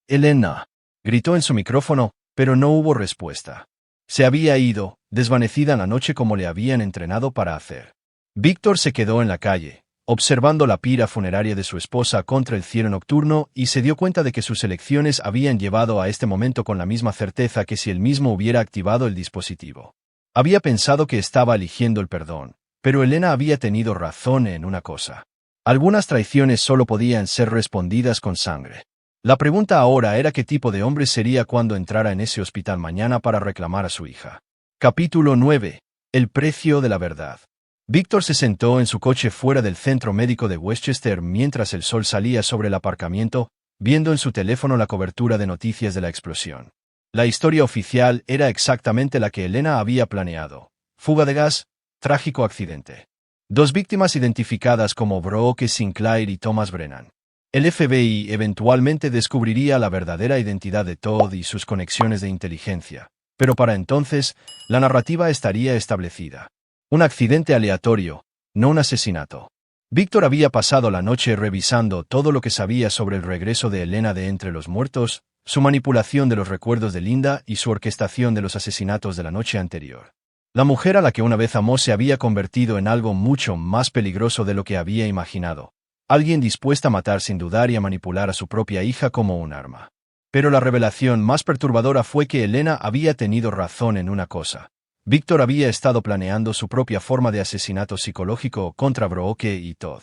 Elena, gritó en su micrófono, pero no hubo respuesta. Se había ido, desvanecida en la noche como le habían entrenado para hacer. Víctor se quedó en la calle, observando la pira funeraria de su esposa contra el cielo nocturno y se dio cuenta de que sus elecciones habían llevado a este momento con la misma certeza que si él mismo hubiera activado el dispositivo. Había pensado que estaba eligiendo el perdón, pero Elena había tenido razón en una cosa. Algunas traiciones solo podían ser respondidas con sangre. La pregunta ahora era qué tipo de hombre sería cuando entrara en ese hospital mañana para reclamar a su hija. Capítulo 9. El precio de la verdad. Víctor se sentó en su coche fuera del centro médico de Westchester mientras el sol salía sobre el aparcamiento, viendo en su teléfono la cobertura de noticias de la explosión. La historia oficial era exactamente la que Elena había planeado. fuga de gas, trágico accidente. 2 víctimas identificadas como Brooke Sinclair y Thomas Brennan. El FBI eventualmente descubriría la verdadera identidad de Todd y sus conexiones de inteligencia, pero para entonces, la narrativa estaría establecida. Un accidente aleatorio, no un asesinato. Víctor había pasado la noche revisando todo lo que sabía sobre el regreso de Elena de entre los muertos, su manipulación de los recuerdos de Linda y su orquestación de los asesinatos de la noche anterior. La mujer a la que una vez amó se había convertido en algo mucho más peligroso de lo que había imaginado. Alguien dispuesta a matar sin dudar y a manipular a su propia hija como un arma. Pero la revelación más perturbadora fue que Elena había tenido razón en una cosa. Víctor había estado planeando su propia forma de asesinato psicológico contra Brooke y Todd.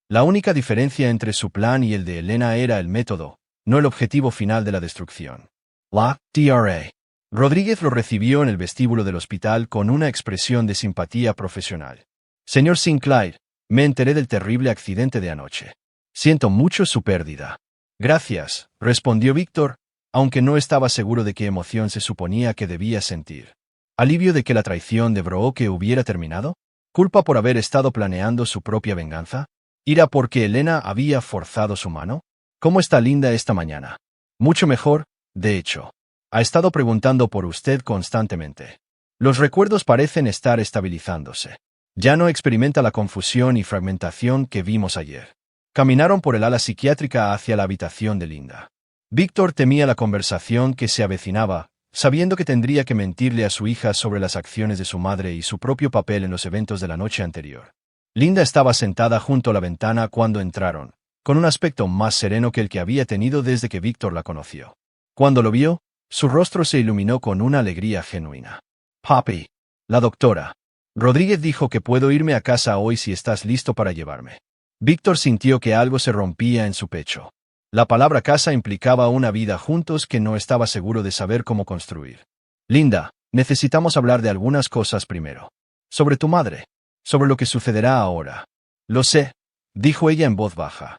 La única diferencia entre su plan y el de Elena era el método, no el objetivo final de la destrucción. La Dra. Rodríguez lo recibió en el vestíbulo del hospital con una expresión de simpatía profesional. Señor Sinclair, me enteré del terrible accidente de anoche. Siento mucho su pérdida. Gracias, respondió Víctor, aunque no estaba seguro de qué emoción se suponía que debía sentir. ¿Alivio de que la traición de Brooke hubiera terminado? ¿Culpa por haber estado planeando su propia venganza? ¿Ira porque Elena había forzado su mano? ¿Cómo está Linda esta mañana? Mucho mejor, de hecho. Ha estado preguntando por usted constantemente. Los recuerdos parecen estar estabilizándose. Ya no experimenta la confusión y fragmentación que vimos ayer. Caminaron por el ala psiquiátrica hacia la habitación de Linda. Víctor temía la conversación que se avecinaba, sabiendo que tendría que mentirle a su hija sobre las acciones de su madre y su propio papel en los eventos de la noche anterior. Linda estaba sentada junto a la ventana cuando entraron, con un aspecto más sereno que el que había tenido desde que Víctor la conoció. Cuando lo vio, su rostro se iluminó con una alegría genuina. Papi, la doctora Rodríguez dijo que puedo irme a casa hoy si estás listo para llevarme. Víctor sintió que algo se rompía en su pecho. La palabra casa implicaba una vida juntos que no estaba seguro de saber cómo construir. Linda, necesitamos hablar de algunas cosas primero. Sobre tu madre. Sobre lo que sucederá ahora. Lo sé, dijo ella en voz baja.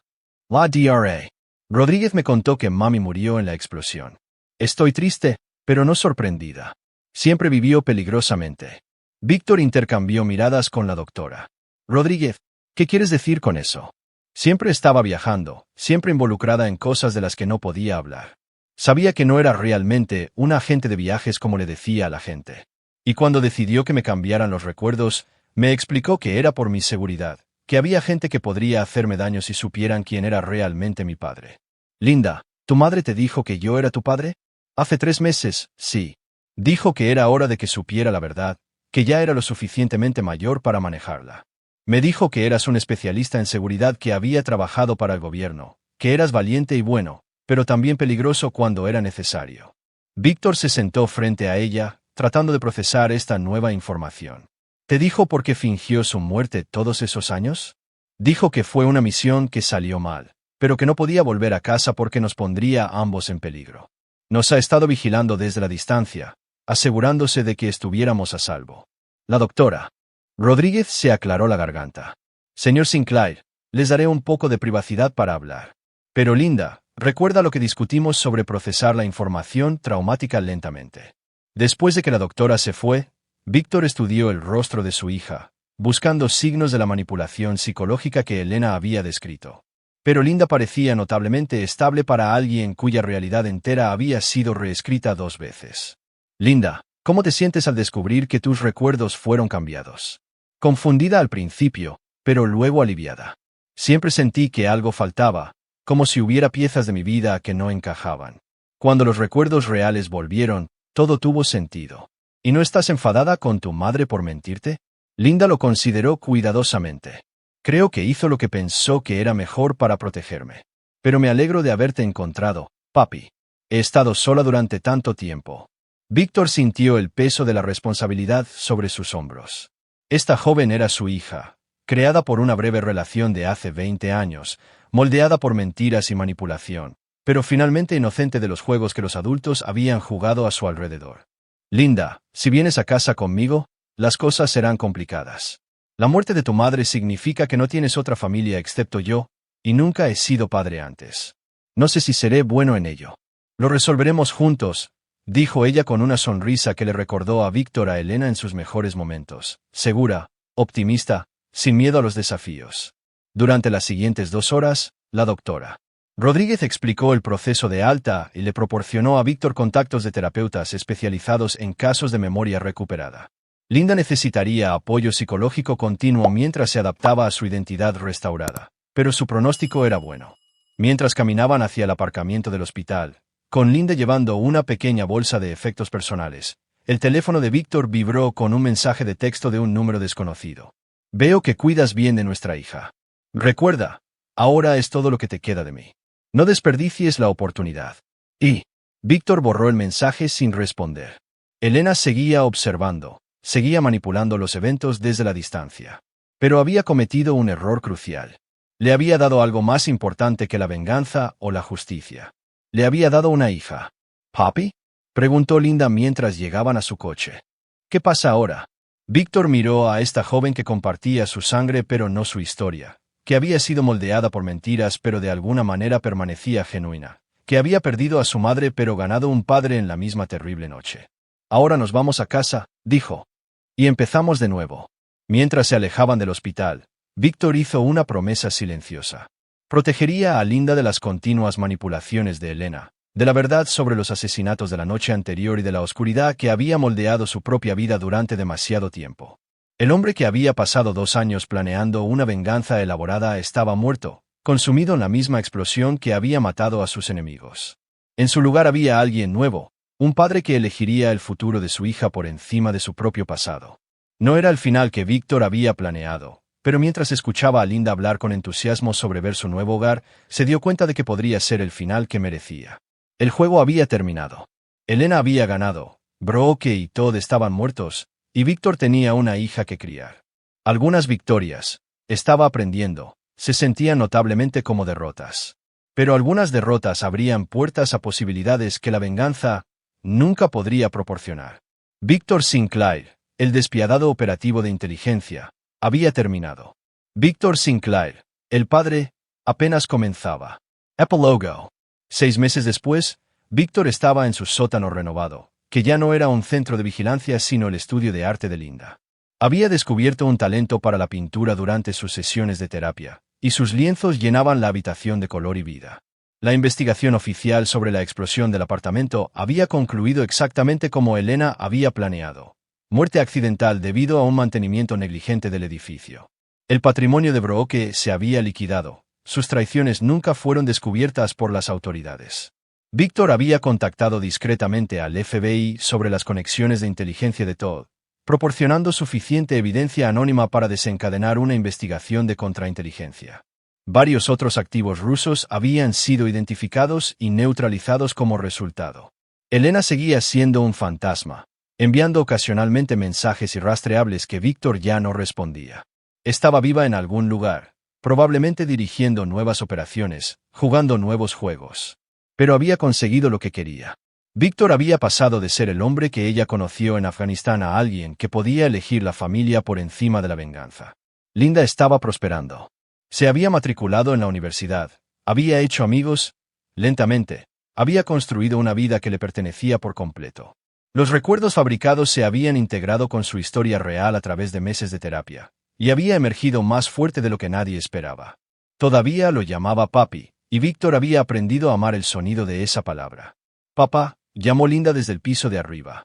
La Dra. Rodríguez me contó que mami murió en la explosión. Estoy triste, pero no sorprendida. Siempre vivió peligrosamente. Víctor intercambió miradas con la doctora. Rodríguez, ¿qué quieres decir con eso? Siempre estaba viajando, siempre involucrada en cosas de las que no podía hablar. Sabía que no era realmente un agente de viajes como le decía a la gente. Y cuando decidió que me cambiaran los recuerdos, me explicó que era por mi seguridad, que había gente que podría hacerme daño si supieran quién era realmente mi padre. Linda, ¿tu madre te dijo que yo era tu padre? Hace 3 meses, sí. Dijo que era hora de que supiera la verdad, que ya era lo suficientemente mayor para manejarla. Me dijo que eras un especialista en seguridad que había trabajado para el gobierno, que eras valiente y bueno, pero también peligroso cuando era necesario. Víctor se sentó frente a ella, tratando de procesar esta nueva información. ¿Te dijo por qué fingió su muerte todos esos años? Dijo que fue una misión que salió mal, pero que no podía volver a casa porque nos pondría a ambos en peligro. Nos ha estado vigilando desde la distancia, asegurándose de que estuviéramos a salvo. La doctora Rodríguez se aclaró la garganta. Señor Sinclair, les daré un poco de privacidad para hablar. Pero Linda, recuerda lo que discutimos sobre procesar la información traumática lentamente. Después de que la doctora se fue, Víctor estudió el rostro de su hija, buscando signos de la manipulación psicológica que Elena había descrito. Pero Linda parecía notablemente estable para alguien cuya realidad entera había sido reescrita 2 veces. Linda, ¿cómo te sientes al descubrir que tus recuerdos fueron cambiados? Confundida al principio, pero luego aliviada. Siempre sentí que algo faltaba, como si hubiera piezas de mi vida que no encajaban. Cuando los recuerdos reales volvieron, todo tuvo sentido. ¿Y no estás enfadada con tu madre por mentirte? Linda lo consideró cuidadosamente. Creo que hizo lo que pensó que era mejor para protegerme. Pero me alegro de haberte encontrado, papi. He estado sola durante tanto tiempo. Víctor sintió el peso de la responsabilidad sobre sus hombros. Esta joven era su hija, creada por una breve relación de hace 20 años, moldeada por mentiras y manipulación, pero finalmente inocente de los juegos que los adultos habían jugado a su alrededor. Linda, si vienes a casa conmigo, las cosas serán complicadas. La muerte de tu madre significa que no tienes otra familia excepto yo, y nunca he sido padre antes. No sé si seré bueno en ello. Lo resolveremos juntos, dijo ella con una sonrisa que le recordó a Víctor a Elena en sus mejores momentos, segura, optimista, sin miedo a los desafíos. Durante las siguientes 2 horas, la doctora Rodríguez explicó el proceso de alta y le proporcionó a Víctor contactos de terapeutas especializados en casos de memoria recuperada. Linda necesitaría apoyo psicológico continuo mientras se adaptaba a su identidad restaurada, pero su pronóstico era bueno. Mientras caminaban hacia el aparcamiento del hospital, con Linda llevando una pequeña bolsa de efectos personales, el teléfono de Víctor vibró con un mensaje de texto de un número desconocido. Veo que cuidas bien de nuestra hija. Recuerda, ahora es todo lo que te queda de mí. No desperdicies la oportunidad. Y Víctor borró el mensaje sin responder. Elena seguía observando, seguía manipulando los eventos desde la distancia. Pero había cometido un error crucial. Le había dado algo más importante que la venganza o la justicia. Le había dado una hija. ¿Papi? Preguntó Linda mientras llegaban a su coche. ¿Qué pasa ahora? Víctor miró a esta joven que compartía su sangre pero no su historia, que había sido moldeada por mentiras pero de alguna manera permanecía genuina, que había perdido a su madre pero ganado un padre en la misma terrible noche. Ahora nos vamos a casa, dijo. Y empezamos de nuevo. Mientras se alejaban del hospital, Víctor hizo una promesa silenciosa. Protegería a Linda de las continuas manipulaciones de Elena, de la verdad sobre los asesinatos de la noche anterior y de la oscuridad que había moldeado su propia vida durante demasiado tiempo. El hombre que había pasado 2 años planeando una venganza elaborada estaba muerto, consumido en la misma explosión que había matado a sus enemigos. En su lugar había alguien nuevo, un padre que elegiría el futuro de su hija por encima de su propio pasado. No era el final que Víctor había planeado, pero mientras escuchaba a Linda hablar con entusiasmo sobre ver su nuevo hogar, se dio cuenta de que podría ser el final que merecía. El juego había terminado. Elena había ganado, Brooke y Todd estaban muertos, y Víctor tenía una hija que criar. Algunas victorias, estaba aprendiendo, se sentían notablemente como derrotas. Pero algunas derrotas abrían puertas a posibilidades que la venganza nunca podría proporcionar. Víctor Sinclair, el despiadado operativo de inteligencia, había terminado. Víctor Sinclair, el padre, apenas comenzaba. Epílogo. 6 meses después, Víctor estaba en su sótano renovado, que ya no era un centro de vigilancia sino el estudio de arte de Linda. Había descubierto un talento para la pintura durante sus sesiones de terapia, y sus lienzos llenaban la habitación de color y vida. La investigación oficial sobre la explosión del apartamento había concluido exactamente como Elena había planeado. Muerte accidental debido a un mantenimiento negligente del edificio. El patrimonio de Brooke se había liquidado. Sus traiciones nunca fueron descubiertas por las autoridades. Víctor había contactado discretamente al FBI sobre las conexiones de inteligencia de Todd, proporcionando suficiente evidencia anónima para desencadenar una investigación de contrainteligencia. Varios otros activos rusos habían sido identificados y neutralizados como resultado. Elena seguía siendo un fantasma, enviando ocasionalmente mensajes irrastreables que Víctor ya no respondía. Estaba viva en algún lugar, probablemente dirigiendo nuevas operaciones, jugando nuevos juegos. Pero había conseguido lo que quería. Víctor había pasado de ser el hombre que ella conoció en Afganistán a alguien que podía elegir la familia por encima de la venganza. Linda estaba prosperando. Se había matriculado en la universidad, había hecho amigos, lentamente, había construido una vida que le pertenecía por completo. Los recuerdos fabricados se habían integrado con su historia real a través de meses de terapia, y había emergido más fuerte de lo que nadie esperaba. Todavía lo llamaba papi, y Víctor había aprendido a amar el sonido de esa palabra. Papá, llamó Linda desde el piso de arriba.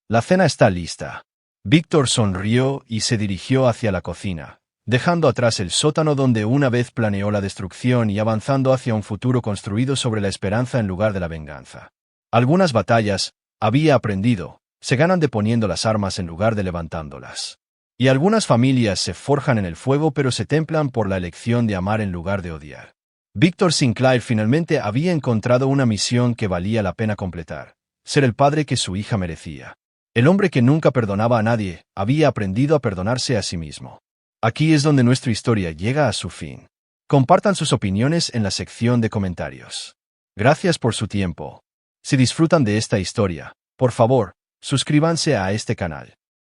La cena está lista. Víctor sonrió y se dirigió hacia la cocina, dejando atrás el sótano donde una vez planeó la destrucción y avanzando hacia un futuro construido sobre la esperanza en lugar de la venganza. Algunas batallas, había aprendido, se ganan deponiendo las armas en lugar de levantándolas. Y algunas familias se forjan en el fuego pero se templan por la elección de amar en lugar de odiar. Víctor Sinclair finalmente había encontrado una misión que valía la pena completar, ser el padre que su hija merecía. El hombre que nunca perdonaba a nadie, había aprendido a perdonarse a sí mismo. Aquí es donde nuestra historia llega a su fin. Compartan sus opiniones en la sección de comentarios. Gracias por su tiempo. Si disfrutan de esta historia, por favor, suscríbanse a este canal.